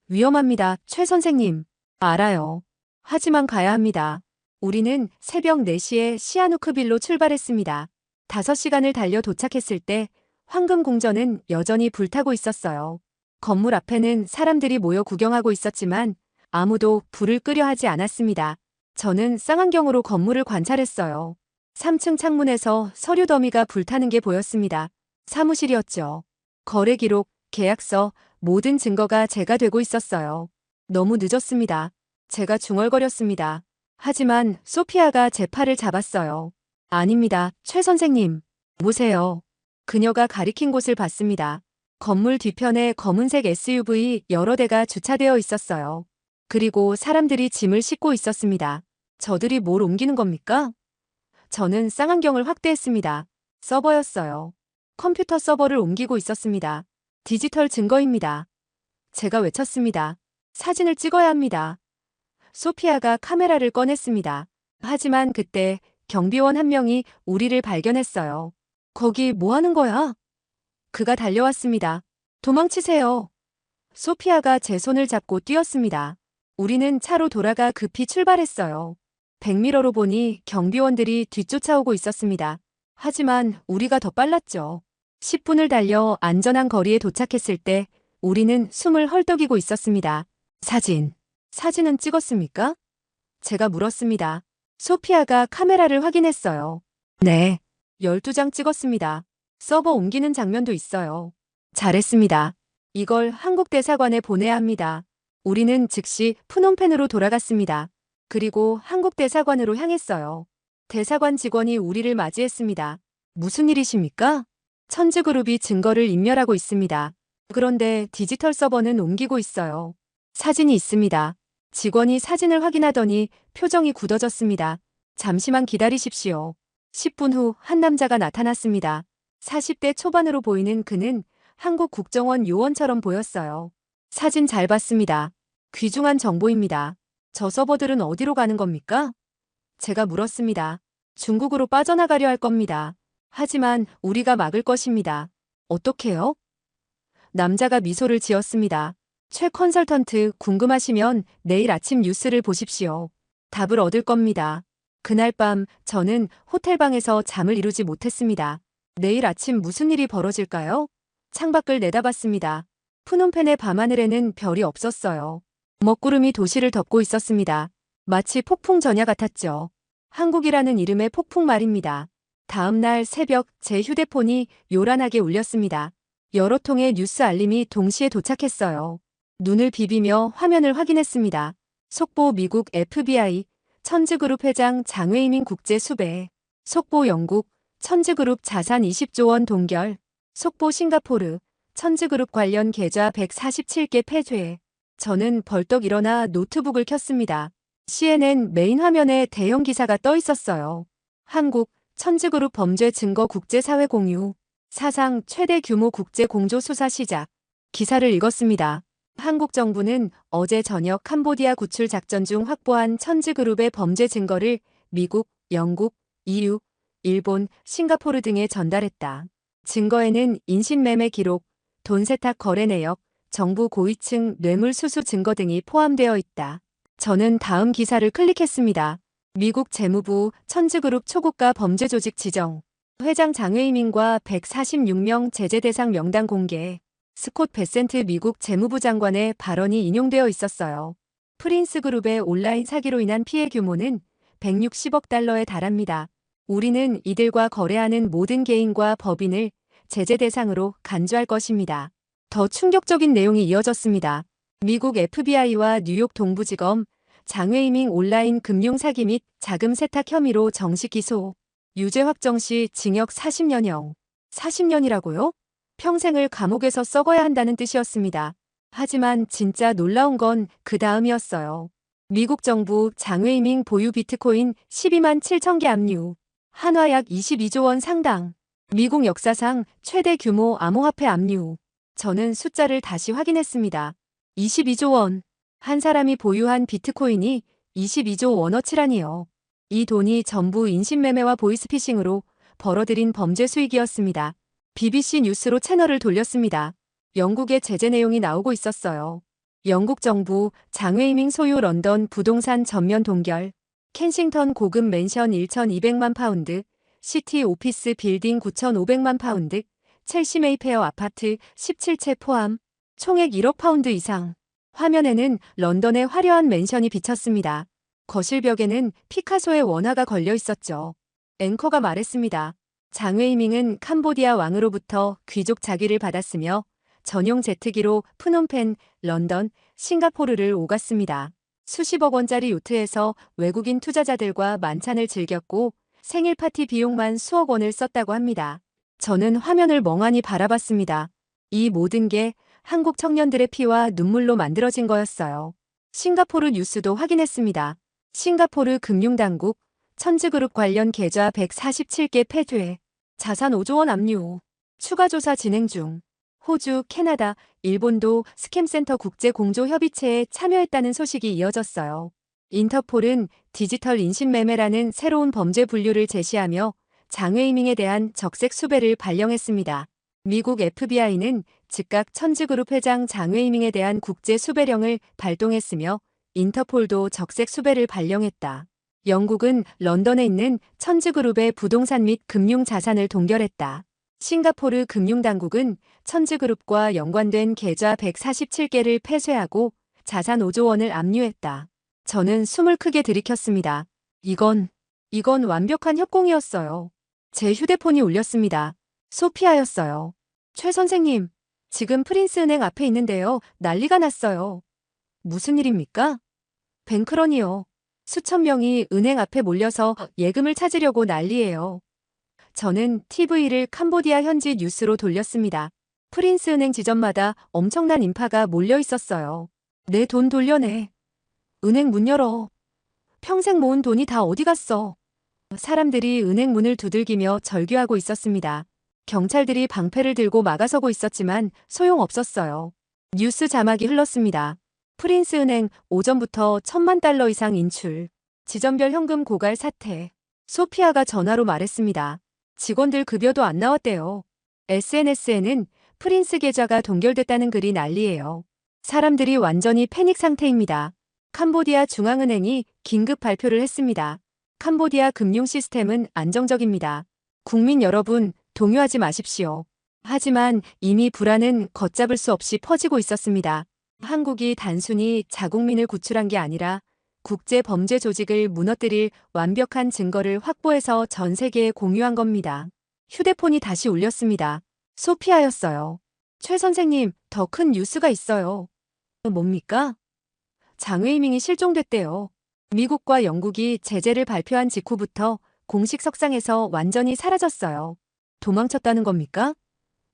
위험합니다, 최 선생님. 알아요. 하지만 가야 합니다. 우리는 새벽 4시에 시아누크빌로 출발했습니다. 5시간을 달려 도착했을 때 황금궁전은 여전히 불타고 있었어요. 건물 앞에는 사람들이 모여 구경하고 있었지만 아무도 불을 끄려 하지 않았습니다. 저는 쌍안경으로 건물을 관찰했어요. 3층 창문에서 서류 더미가 불타는 게 보였습니다. 사무실이었죠. 거래 기록, 계약서, 모든 증거가 제가 되고 있었어요. 너무 늦었습니다. 제가 중얼거렸습니다. 하지만 소피아가 제 팔을 잡았어요. 아닙니다, 최 선생님. 보세요. 그녀가 가리킨 곳을 봤습니다. 건물 뒤편에 검은색 SUV 여러 대가 주차되어 있었어요. 그리고 사람들이 짐을 싣고 있었습니다. 저들이 뭘 옮기는 겁니까? 저는 쌍안경을 확대했습니다. 서버였어요. 컴퓨터 서버를 옮기고 있었습니다. 디지털 증거입니다. 제가 외쳤습니다. 사진을 찍어야 합니다. 소피아가 카메라를 꺼냈습니다. 하지만 그때 경비원 한 명이 우리를 발견했어요. 거기 뭐 하는 거야? 그가 달려왔습니다. 도망치세요. 소피아가 제 손을 잡고 뛰었습니다. 우리는 차로 돌아가 급히 출발했어요. 백미러로 보니 경비원들이 뒤쫓아오고 있었습니다. 하지만 우리가 더 빨랐죠. 10분을 달려 안전한 거리에 도착했을 때 우리는 숨을 헐떡이고 있었습니다. 사진은 찍었습니까? 제가 물었습니다. 소피아가 카메라를 확인했어요. 네. 12장 찍었습니다. 서버 옮기는 장면도 있어요. 잘했습니다. 이걸 한국 대사관에 보내야 합니다. 우리는 즉시 프놈펜으로 돌아갔습니다. 그리고 한국 대사관으로 향했어요. 대사관 직원이 우리를 맞이했습니다. 무슨 일이십니까? 천지그룹이 증거를 인멸하고 있습니다. 그런데 디지털 서버는 옮기고 있어요. 사진이 있습니다. 직원이 사진을 확인하더니 표정이 굳어졌습니다. 잠시만 기다리십시오. 10분 후 한 남자가 나타났습니다. 40대 초반으로 보이는 그는 한국 국정원 요원처럼 보였어요. 사진 잘 봤습니다. 귀중한 정보입니다. 저 서버들은 어디로 가는 겁니까? 제가 물었습니다. 중국으로 빠져나가려 할 겁니다. 하지만 우리가 막을 것입니다. 어떻게요? 남자가 미소를 지었습니다. 최 컨설턴트 궁금하시면 내일 아침 뉴스를 보십시오. 답을 얻을 겁니다. 그날 밤 저는 호텔방에서 잠을 이루지 못했습니다. 내일 아침 무슨 일이 벌어질까요? 창밖을 내다봤습니다. 프놈펜의 밤하늘에는 별이 없었어요. 먹구름이 도시를 덮고 있었습니다. 마치 폭풍 전야 같았죠. 한국이라는 이름의 폭풍 말입니다. 다음 날 새벽 제 휴대폰이 요란하게 울렸습니다. 여러 통의 뉴스 알림이 동시에 도착했어요. 눈을 비비며 화면을 확인했습니다. 속보 미국 FBI, 천지그룹 회장 장외이민 국제 수배. 속보 영국, 천지그룹 자산 20조 원 동결. 속보 싱가포르, 천지그룹 관련 계좌 147개 폐쇄. 저는 벌떡 일어나 노트북을 켰습니다. CNN 메인 화면에 대형 기사가 떠 있었어요. 한국, 천지그룹 범죄 증거 국제사회 공유. 사상 최대 규모 국제 공조 수사 시작. 기사를 읽었습니다. 한국 정부는 어제 저녁 캄보디아 구출 작전 중 확보한 천지그룹의 범죄 증거를 미국, 영국, EU, 일본, 싱가포르 등에 전달했다. 증거에는 인신매매 기록, 돈 세탁 거래 내역, 정부 고위층 뇌물 수수 증거 등이 포함되어 있다. 저는 다음 기사를 클릭했습니다. 미국 재무부 천지그룹 초고가 범죄 조직 지정. 회장 장외이민과 146명 제재 대상 명단 공개. 스콧 베센트 미국 재무부 장관의 발언이 인용되어 있었어요. 프린스 그룹의 온라인 사기로 인한 피해 규모는 160억 달러에 달합니다. 우리는 이들과 거래하는 모든 개인과 법인을 제재 대상으로 간주할 것입니다. 더 충격적인 내용이 이어졌습니다. 미국 FBI와 뉴욕 동부지검 장외이밍 온라인 금융 사기 및 자금 세탁 혐의로 정식 기소. 유죄 확정 시 징역 40년형. 40년이라고요? 평생을 감옥에서 썩어야 한다는 뜻이었습니다. 하지만 진짜 놀라운 건 그 다음이었어요. 미국 정부 장외이밍 보유 비트코인 12만 7천 개 압류. 한화 약 22조 원 상당. 미국 역사상 최대 규모 암호화폐 압류. 저는 숫자를 다시 확인했습니다. 22조 원. 한 사람이 보유한 비트코인이 22조 원어치라니요. 이 돈이 전부 인신매매와 보이스피싱으로 벌어들인 범죄 수익이었습니다. BBC 뉴스로 채널을 돌렸습니다. 영국의 제재 내용이 나오고 있었어요. 영국 정부 장외이밍 소유 런던 부동산 전면 동결. 켄싱턴 고급 맨션 1,200만 파운드, 시티 오피스 빌딩 9,500만 파운드, 첼시 메이페어 아파트 17채 포함, 총액 1억 파운드 이상. 화면에는 런던의 화려한 맨션이 비쳤습니다. 거실 벽에는 피카소의 원화가 걸려 있었죠. 앵커가 말했습니다. 장외이밍은 캄보디아 왕으로부터 귀족 자귀를 받았으며 전용 제트기로 프놈펜, 런던, 싱가포르를 오갔습니다. 수십억 원짜리 요트에서 외국인 투자자들과 만찬을 즐겼고 생일 파티 비용만 수억 원을 썼다고 합니다. 저는 화면을 멍하니 바라봤습니다. 이 모든 게 한국 청년들의 피와 눈물로 만들어진 거였어요. 싱가포르 뉴스도 확인했습니다. 싱가포르 금융당국, 천지그룹 관련 계좌 147개 폐쇄, 자산 5조 원 압류, 추가 조사 진행 중. 호주, 캐나다, 일본도 스캠센터 국제공조협의체에 참여했다는 소식이 이어졌어요. 인터폴은 디지털 인신매매라는 새로운 범죄 분류를 제시하며 장외이밍에 대한 적색 수배를 발령했습니다. 미국 FBI는 즉각 천지그룹 회장 장외이밍에 대한 국제 수배령을 발동했으며 인터폴도 적색 수배를 발령했다. 영국은 런던에 있는 천지그룹의 부동산 및 금융 자산을 동결했다. 싱가포르 금융당국은 천지그룹과 연관된 계좌 147개를 폐쇄하고 자산 5조 원을 압류했다. 저는 숨을 크게 들이켰습니다. 이건 완벽한 협공이었어요. 제 휴대폰이 울렸습니다. 소피아였어요. 최 선생님, 지금 프린스 은행 앞에 있는데요. 난리가 났어요. 무슨 일입니까? 뱅크런이요. 수천 명이 은행 앞에 몰려서 예금을 찾으려고 난리예요. 저는 TV를 캄보디아 현지 뉴스로 돌렸습니다. 프린스 은행 지점마다 엄청난 인파가 몰려 있었어요. 내 돈 돌려내. 은행 문 열어. 평생 모은 돈이 다 어디 갔어? 사람들이 은행 문을 두들기며 절규하고 있었습니다. 경찰들이 방패를 들고 막아서고 있었지만 소용없었어요. 뉴스 자막이 흘렀습니다. 프린스 은행 오전부터 1,000만 달러 이상 인출. 지점별 현금 고갈 사태. 소피아가 전화로 말했습니다. 직원들 급여도 안 나왔대요. SNS에는 프린스 계좌가 동결됐다는 글이 난리예요. 사람들이 완전히 패닉 상태입니다. 캄보디아 중앙은행이 긴급 발표를 했습니다. 캄보디아 금융 시스템은 안정적입니다. 국민 여러분, 동요하지 마십시오. 하지만 이미 불안은 걷잡을 수 없이 퍼지고 있었습니다. 한국이 단순히 자국민을 구출한 게 아니라 국제 범죄 조직을 무너뜨릴 완벽한 증거를 확보해서 전 세계에 공유한 겁니다. 휴대폰이 다시 울렸습니다. 소피아였어요. 최 선생님, 더 큰 뉴스가 있어요. 뭡니까? 장외이밍이 실종됐대요. 미국과 영국이 제재를 발표한 직후부터 공식 석상에서 완전히 사라졌어요. 도망쳤다는 겁니까?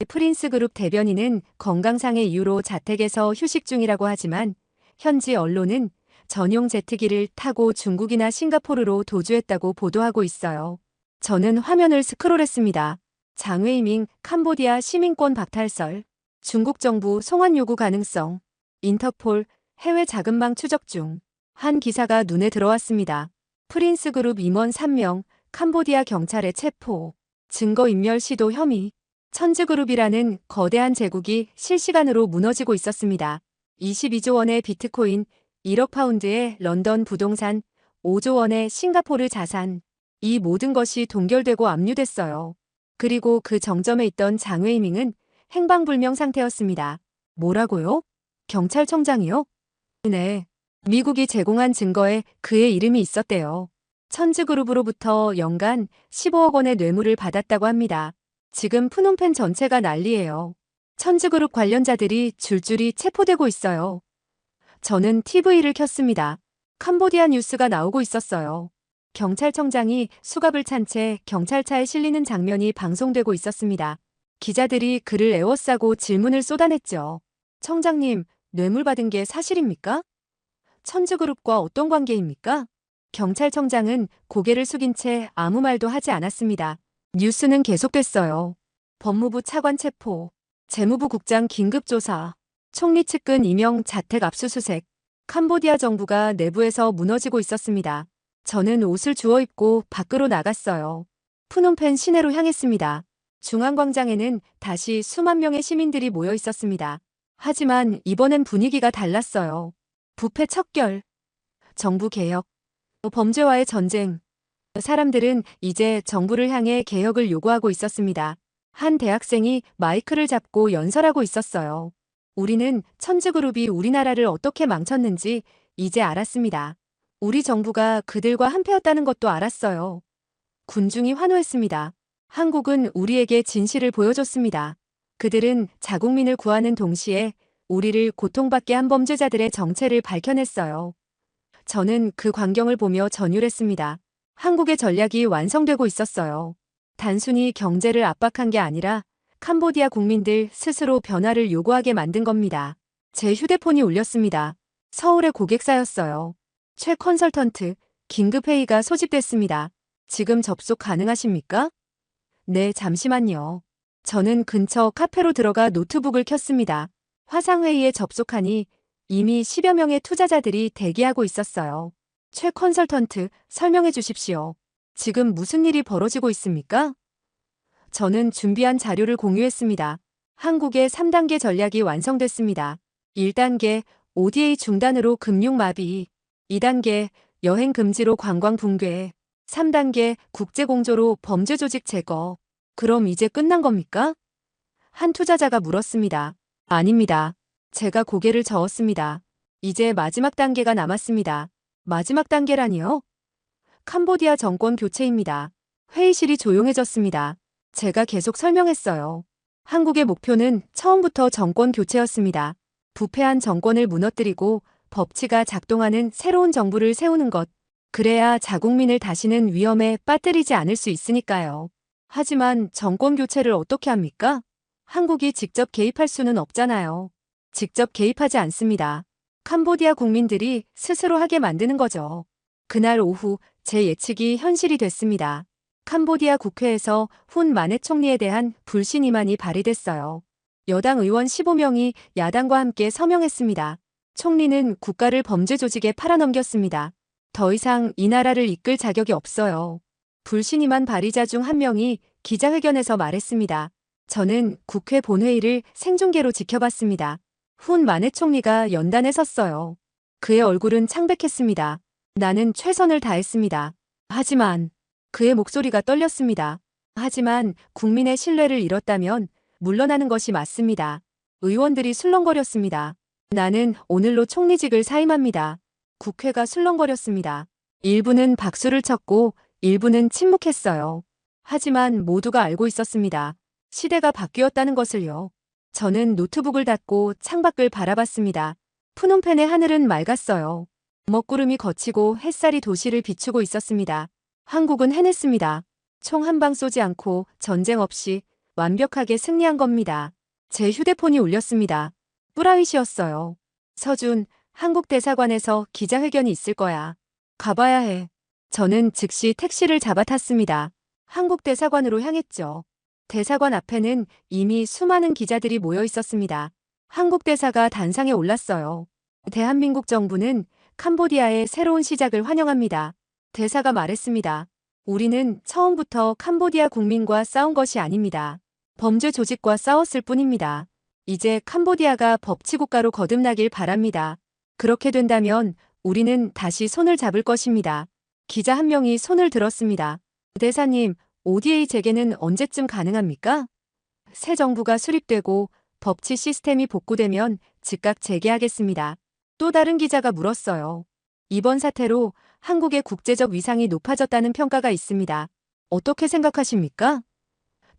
프린스 그룹 대변인은 건강상의 이유로 자택에서 휴식 중이라고 하지만 현지 언론은 전용 제트기를 타고 중국이나 싱가포르로 도주했다고 보도하고 있어요. 저는 화면을 스크롤했습니다. 장외이밍 캄보디아 시민권 박탈설. 중국 정부 송환 요구 가능성. 인터폴 해외 자금망 추적 중. 한 기사가 눈에 들어왔습니다. 프린스 그룹 임원 3명 캄보디아 경찰에 체포. 증거인멸 시도 혐의. 천지그룹이라는 거대한 제국이 실시간으로 무너지고 있었습니다. 22조 원의 비트코인, 1억 파운드의 런던 부동산, 5조 원의 싱가포르 자산. 이 모든 것이 동결되고 압류됐어요. 그리고 그 정점에 있던 장외이밍은 행방불명 상태였습니다. 뭐라고요? 경찰청장이요? 네. 미국이 제공한 증거에 그의 이름이 있었대요. 천지그룹으로부터 연간 15억 원의 뇌물을 받았다고 합니다. 지금 프놈펜 전체가 난리예요. 천지그룹 관련자들이 줄줄이 체포되고 있어요. 저는 TV를 켰습니다. 캄보디아 뉴스가 나오고 있었어요. 경찰청장이 수갑을 찬 채 경찰차에 실리는 장면이 방송되고 있었습니다. 기자들이 그를 에워싸고 질문을 쏟아냈죠. 청장님, 뇌물 받은 게 사실입니까? 천지그룹과 어떤 관계입니까? 경찰청장은 고개를 숙인 채 아무 말도 하지 않았습니다. 뉴스는 계속됐어요. 법무부 차관 체포, 재무부 국장 긴급조사, 총리 측근 임명 자택 압수수색. 캄보디아 정부가 내부에서 무너지고 있었습니다. 저는 옷을 주워 입고 밖으로 나갔어요. 프놈펜 시내로 향했습니다. 중앙광장에는 다시 수만 명의 시민들이 모여 있었습니다. 하지만 이번엔 분위기가 달랐어요. 부패 척결, 정부 개혁, 범죄와의 전쟁. 사람들은 이제 정부를 향해 개혁을 요구하고 있었습니다. 한 대학생이 마이크를 잡고 연설하고 있었어요. 우리는 천지그룹이 우리나라를 어떻게 망쳤는지 이제 알았습니다. 우리 정부가 그들과 한패였다는 것도 알았어요. 군중이 환호했습니다. 한국은 우리에게 진실을 보여줬습니다. 그들은 자국민을 구하는 동시에 우리를 고통받게 한 범죄자들의 정체를 밝혀냈어요. 저는 그 광경을 보며 전율했습니다. 한국의 전략이 완성되고 있었어요. 단순히 경제를 압박한 게 아니라 캄보디아 국민들 스스로 변화를 요구하게 만든 겁니다. 제 휴대폰이 울렸습니다. 서울의 고객사였어요. 최 컨설턴트, 긴급회의가 소집됐습니다. 지금 접속 가능하십니까? 네, 잠시만요. 저는 근처 카페로 들어가 노트북을 켰습니다. 화상회의에 접속하니 이미 10여 명의 투자자들이 대기하고 있었어요. 최 컨설턴트, 설명해 주십시오. 지금 무슨 일이 벌어지고 있습니까? 저는 준비한 자료를 공유했습니다. 한국의 3단계 전략이 완성됐습니다. 1단계, ODA 중단으로 금융 마비. 2단계, 여행 금지로 관광 붕괴. 3단계, 국제 공조로 범죄 조직 제거. 그럼 이제 끝난 겁니까? 한 투자자가 물었습니다. 아닙니다. 제가 고개를 저었습니다. 이제 마지막 단계가 남았습니다. 마지막 단계라니요? 캄보디아 정권 교체입니다. 회의실이 조용해졌습니다. 제가 계속 설명했어요. 한국의 목표는 처음부터 정권 교체였습니다. 부패한 정권을 무너뜨리고 법치가 작동하는 새로운 정부를 세우는 것. 그래야 자국민을 다시는 위험에 빠뜨리지 않을 수 있으니까요. 하지만 정권 교체를 어떻게 합니까? 한국이 직접 개입할 수는 없잖아요. 직접 개입하지 않습니다. 캄보디아 국민들이 스스로 하게 만드는 거죠. 그날 오후 제 예측이 현실이 됐습니다. 캄보디아 국회에서 훈 마넷 총리에 대한 불신임안이 발의됐어요. 여당 의원 15명이 야당과 함께 서명했습니다. 총리는 국가를 범죄 조직에 팔아넘겼습니다. 더 이상 이 나라를 이끌 자격이 없어요. 불신임안 발의자 중 한 명이 기자회견에서 말했습니다. 저는 국회 본회의를 생중계로 지켜봤습니다. 훈 마넷 총리가 연단에 섰어요. 그의 얼굴은 창백했습니다. 나는 최선을 다했습니다. 하지만 그의 목소리가 떨렸습니다. 하지만 국민의 신뢰를 잃었다면 물러나는 것이 맞습니다. 의원들이 술렁거렸습니다. 나는 오늘로 총리직을 사임합니다. 국회가 술렁거렸습니다. 일부는 박수를 쳤고 일부는 침묵했어요. 하지만 모두가 알고 있었습니다. 시대가 바뀌었다는 것을요. 저는 노트북을 닫고 창밖을 바라봤습니다. 푸놈펜의 하늘은 맑았어요. 먹구름이 걷히고 햇살이 도시를 비추고 있었습니다. 한국은 해냈습니다. 총 한 방 쏘지 않고 전쟁 없이 완벽하게 승리한 겁니다. 제 휴대폰이 울렸습니다. 뿌라윗이었어요. 서준, 한국 대사관에서 기자회견이 있을 거야. 가봐야 해. 저는 즉시 택시를 잡아 탔습니다. 한국 대사관으로 향했죠. 대사관 앞에는 이미 수많은 기자들이 모여 있었습니다. 한국 대사가 단상에 올랐어요. 대한민국 정부는 캄보디아의 새로운 시작을 환영합니다. 대사가 말했습니다. 우리는 처음부터 캄보디아 국민과 싸운 것이 아닙니다. 범죄 조직과 싸웠을 뿐입니다. 이제 캄보디아가 법치국가로 거듭나길 바랍니다. 그렇게 된다면 우리는 다시 손을 잡을 것입니다. 기자 한 명이 손을 들었습니다. 대사님, ODA 재개는 언제쯤 가능합니까? 새 정부가 수립되고 법치 시스템이 복구되면 즉각 재개하겠습니다. 또 다른 기자가 물었어요. 이번 사태로 한국의 국제적 위상이 높아졌다는 평가가 있습니다. 어떻게 생각하십니까?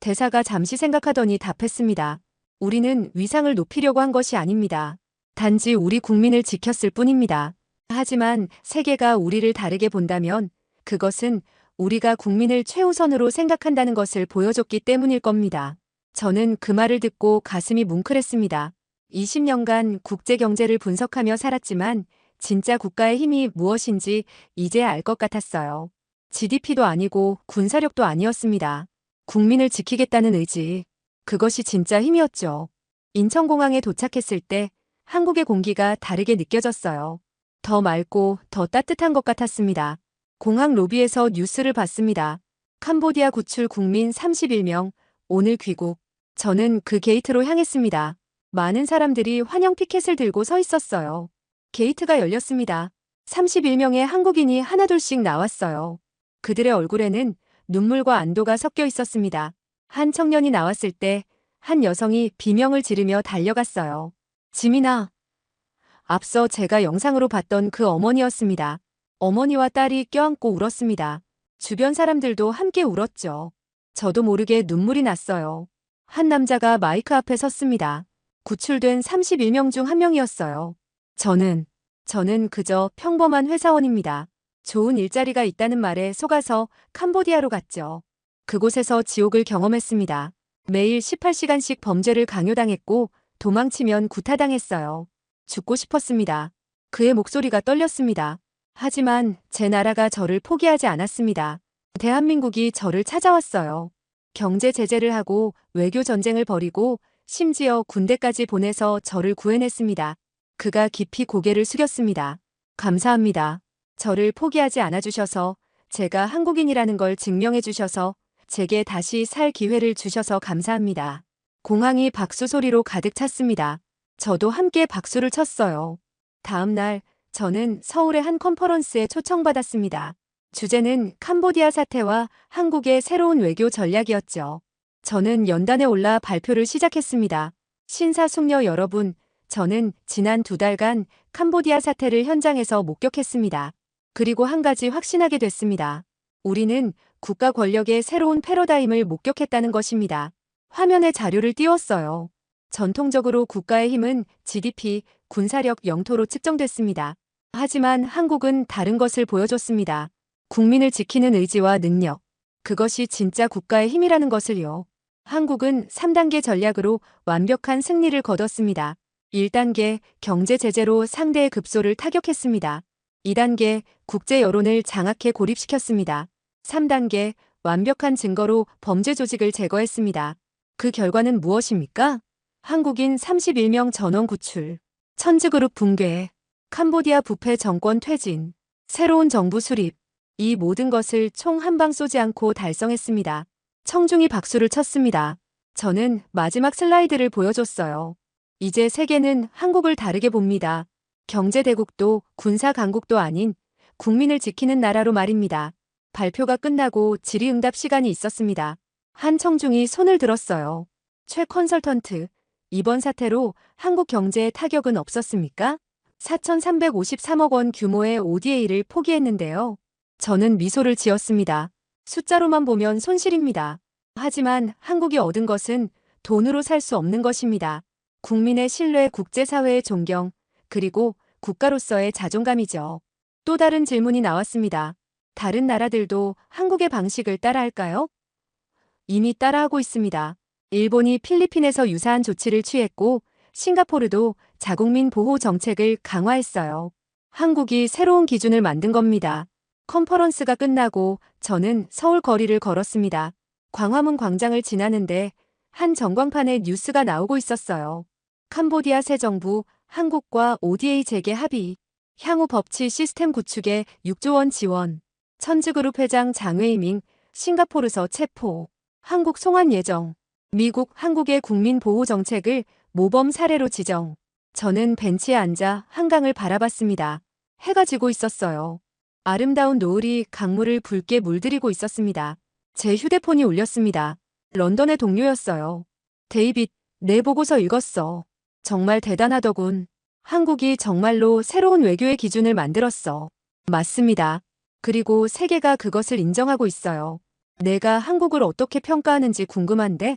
대사가 잠시 생각하더니 답했습니다. 우리는 위상을 높이려고 한 것이 아닙니다. 단지 우리 국민을 지켰을 뿐입니다. 하지만 세계가 우리를 다르게 본다면 그것은 우리가 국민을 최우선으로 생각한다는 것을 보여줬기 때문일 겁니다. 저는 그 말을 듣고 가슴이 뭉클했습니다. 20년간 국제 경제를 분석하며 살았지만 진짜 국가의 힘이 무엇인지 이제 알 것 같았어요. GDP도 아니고 군사력도 아니었습니다. 국민을 지키겠다는 의지. 그것이 진짜 힘이었죠. 인천공항에 도착했을 때 한국의 공기가 다르게 느껴졌어요. 더 맑고 더 따뜻한 것 같았습니다. 공항 로비에서 뉴스를 봤습니다. 캄보디아 구출 국민 31명, 오늘 귀국. 저는 그 게이트로 향했습니다. 많은 사람들이 환영 피켓을 들고 서 있었어요. 게이트가 열렸습니다. 31명의 한국인이 하나둘씩 나왔어요. 그들의 얼굴에는 눈물과 안도가 섞여 있었습니다. 한 청년이 나왔을 때 한 여성이 비명을 지르며 달려갔어요. 지민아. 앞서 제가 영상으로 봤던 그 어머니였습니다. 어머니와 딸이 껴안고 울었습니다. 주변 사람들도 함께 울었죠. 저도 모르게 눈물이 났어요. 한 남자가 마이크 앞에 섰습니다. 구출된 31명 중 한 명이었어요. 저는 그저 평범한 회사원입니다. 좋은 일자리가 있다는 말에 속아서 캄보디아로 갔죠. 그곳에서 지옥을 경험했습니다. 매일 18시간씩 범죄를 강요당했고 도망치면 구타당했어요. 죽고 싶었습니다. 그의 목소리가 떨렸습니다. 하지만 제 나라가 저를 포기하지 않았습니다. 대한민국이 저를 찾아왔어요. 경제 제재를 하고 외교 전쟁을 벌이고 심지어 군대까지 보내서 저를 구해냈습니다. 그가 깊이 고개를 숙였습니다. 감사합니다. 저를 포기하지 않아 주셔서, 제가 한국인이라는 걸 증명해 주셔서, 제게 다시 살 기회를 주셔서 감사합니다. 공항이 박수 소리로 가득 찼습니다. 저도 함께 박수를 쳤어요. 다음 날, 저는 서울의 한 컨퍼런스에 초청받았습니다. 주제는 캄보디아 사태와 한국의 새로운 외교 전략이었죠. 저는 연단에 올라 발표를 시작했습니다. 신사숙녀 여러분, 저는 지난 2달간 캄보디아 사태를 현장에서 목격했습니다. 그리고 한 가지 확신하게 됐습니다. 우리는 국가 권력의 새로운 패러다임을 목격했다는 것입니다. 화면에 자료를 띄웠어요. 전통적으로 국가의 힘은 GDP, 군사력 영토로 측정됐습니다. 하지만 한국은 다른 것을 보여줬습니다. 국민을 지키는 의지와 능력. 그것이 진짜 국가의 힘이라는 것을요. 한국은 3단계 전략으로 완벽한 승리를 거뒀습니다. 1단계 경제 제재로 상대의 급소를 타격했습니다. 2단계 국제 여론을 장악해 고립시켰습니다. 3단계 완벽한 증거로 범죄 조직을 제거했습니다. 그 결과는 무엇입니까? 한국인 31명 전원 구출, 천지그룹 붕괴, 캄보디아 부패 정권 퇴진, 새로운 정부 수립. 이 모든 것을 총 한 방 쏘지 않고 달성했습니다. 청중이 박수를 쳤습니다. 저는 마지막 슬라이드를 보여줬어요. 이제 세계는 한국을 다르게 봅니다. 경제 대국도 군사 강국도 아닌 국민을 지키는 나라로 말입니다. 발표가 끝나고 질의응답 시간이 있었습니다. 한 청중이 손을 들었어요. 최 컨설턴트, 이번 사태로 한국 경제에 타격은 없었습니까? 4,353억 원 규모의 ODA를 포기했는데요. 저는 미소를 지었습니다. 숫자로만 보면 손실입니다. 하지만 한국이 얻은 것은 돈으로 살 수 없는 것입니다. 국민의 신뢰, 국제사회의 존경, 그리고 국가로서의 자존감이죠. 또 다른 질문이 나왔습니다. 다른 나라들도 한국의 방식을 따라할까요? 이미 따라하고 있습니다. 일본이 필리핀에서 유사한 조치를 취했고, 싱가포르도 자국민 보호 정책을 강화했어요. 한국이 새로운 기준을 만든 겁니다. 컨퍼런스가 끝나고 저는 서울 거리를 걸었습니다. 광화문 광장을 지나는데 한 전광판에 뉴스가 나오고 있었어요. 캄보디아 새 정부, 한국과 ODA 재개 합의, 향후 법치 시스템 구축에 6조 원 지원, 천지그룹 회장 장외이밍, 싱가포르서 체포, 한국 송환 예정, 미국, 한국의 국민 보호 정책을 모범 사례로 지정. 저는 벤치에 앉아 한강을 바라봤습니다. 해가 지고 있었어요. 아름다운 노을이 강물을 붉게 물들이고 있었습니다. 제 휴대폰이 울렸습니다. 런던의 동료였어요. 데이빗, 내 보고서 읽었어. 정말 대단하더군. 한국이 정말로 새로운 외교의 기준을 만들었어. 맞습니다. 그리고 세계가 그것을 인정하고 있어요. 내가 한국을 어떻게 평가하는지 궁금한데?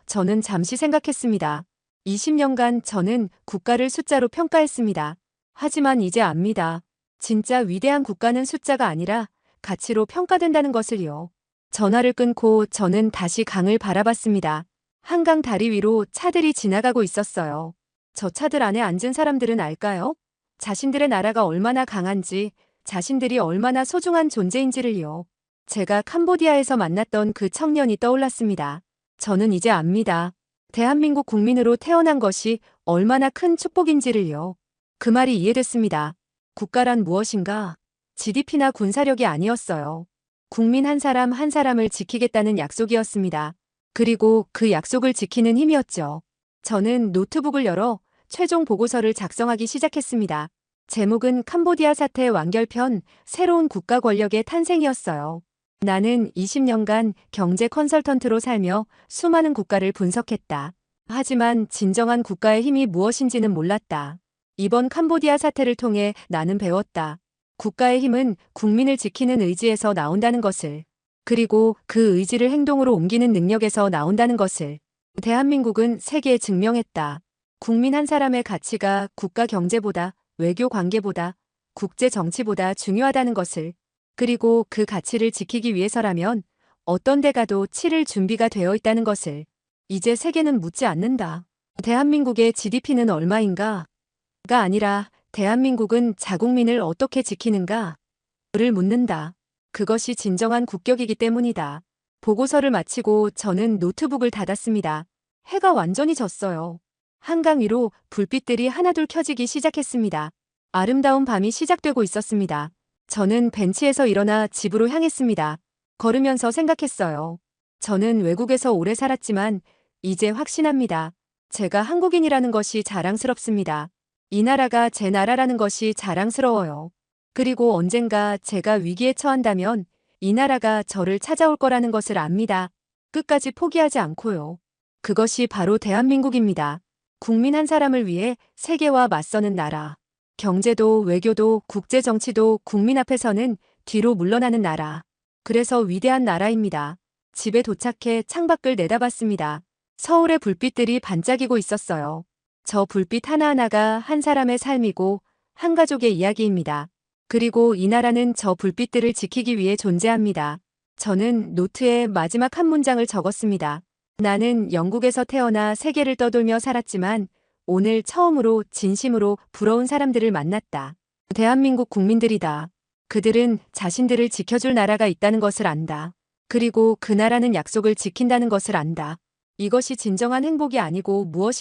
저는 잠시 생각했습니다. 20년간 저는 국가를 숫자로 평가했습니다. 하지만 이제 압니다. 진짜 위대한 국가는 숫자가 아니라 가치로 평가된다는 것을요. 전화를 끊고 저는 다시 강을 바라봤습니다. 한강 다리 위로 차들이 지나가고 있었어요. 저 차들 안에 앉은 사람들은 알까요? 자신들의 나라가 얼마나 강한지, 자신들이 얼마나 소중한 존재인지를요. 제가 캄보디아에서 만났던 그 청년이 떠올랐습니다. 저는 이제 압니다. 대한민국 국민으로 태어난 것이 얼마나 큰 축복인지를요. 그 말이 이해됐습니다. 국가란 무엇인가? GDP나 군사력이 아니었어요. 국민 한 사람 한 사람을 지키겠다는 약속이었습니다. 그리고 그 약속을 지키는 힘이었죠. 저는 노트북을 열어 최종 보고서를 작성하기 시작했습니다. 제목은 캄보디아 사태 완결편, 새로운 국가 권력의 탄생이었어요. 나는 20년간 경제 컨설턴트로 살며 수많은 국가를 분석했다. 하지만 진정한 국가의 힘이 무엇인지는 몰랐다. 이번 캄보디아 사태를 통해 나는 배웠다. 국가의 힘은 국민을 지키는 의지에서 나온다는 것을. 그리고 그 의지를 행동으로 옮기는 능력에서 나온다는 것을. 대한민국은 세계에 증명했다. 국민 한 사람의 가치가 국가 경제보다, 외교 관계보다, 국제 정치보다 중요하다는 것을. 그리고 그 가치를 지키기 위해서라면 어떤 데 가도 치를 준비가 되어 있다는 것을. 이제 세계는 묻지 않는다. 대한민국의 GDP는 얼마인가? 가 아니라 대한민국은 자국민을 어떻게 지키는가? 를 묻는다. 그것이 진정한 국격이기 때문이다. 보고서를 마치고 저는 노트북을 닫았습니다. 해가 완전히 졌어요. 한강 위로 불빛들이 하나둘 켜지기 시작했습니다. 아름다운 밤이 시작되고 있었습니다. 저는 벤치에서 일어나 집으로 향했습니다. 걸으면서 생각했어요. 저는 외국에서 오래 살았지만 이제 확신합니다. 제가 한국인이라는 것이 자랑스럽습니다. 이 나라가 제 나라라는 것이 자랑스러워요. 그리고 언젠가 제가 위기에 처한다면 이 나라가 저를 찾아올 거라는 것을 압니다. 끝까지 포기하지 않고요. 그것이 바로 대한민국입니다. 국민 한 사람을 위해 세계와 맞서는 나라. 경제도 외교도 국제 정치도 국민 앞에서는 뒤로 물러나는 나라. 그래서 위대한 나라입니다. 집에 도착해 창밖을 내다봤습니다. 서울의 불빛들이 반짝이고 있었어요. 저 불빛 하나하나가 한 사람의 삶이고 한 가족의 이야기입니다. 그리고 이 나라는 저 불빛들을 지키기 위해 존재합니다. 저는 노트에 마지막 한 문장을 적었습니다. 나는 영국에서 태어나 세계를 떠돌며 살았지만 오늘 처음으로 진심으로 부러운 사람들을 만났다. 대한민국 국민들이다. 그들은 자신들을 지켜줄 나라가 있다는 것을 안다. 그리고 그 나라는 약속을 지킨다는 것을 안다. 이것이 진정한 행복이 아니고 무엇이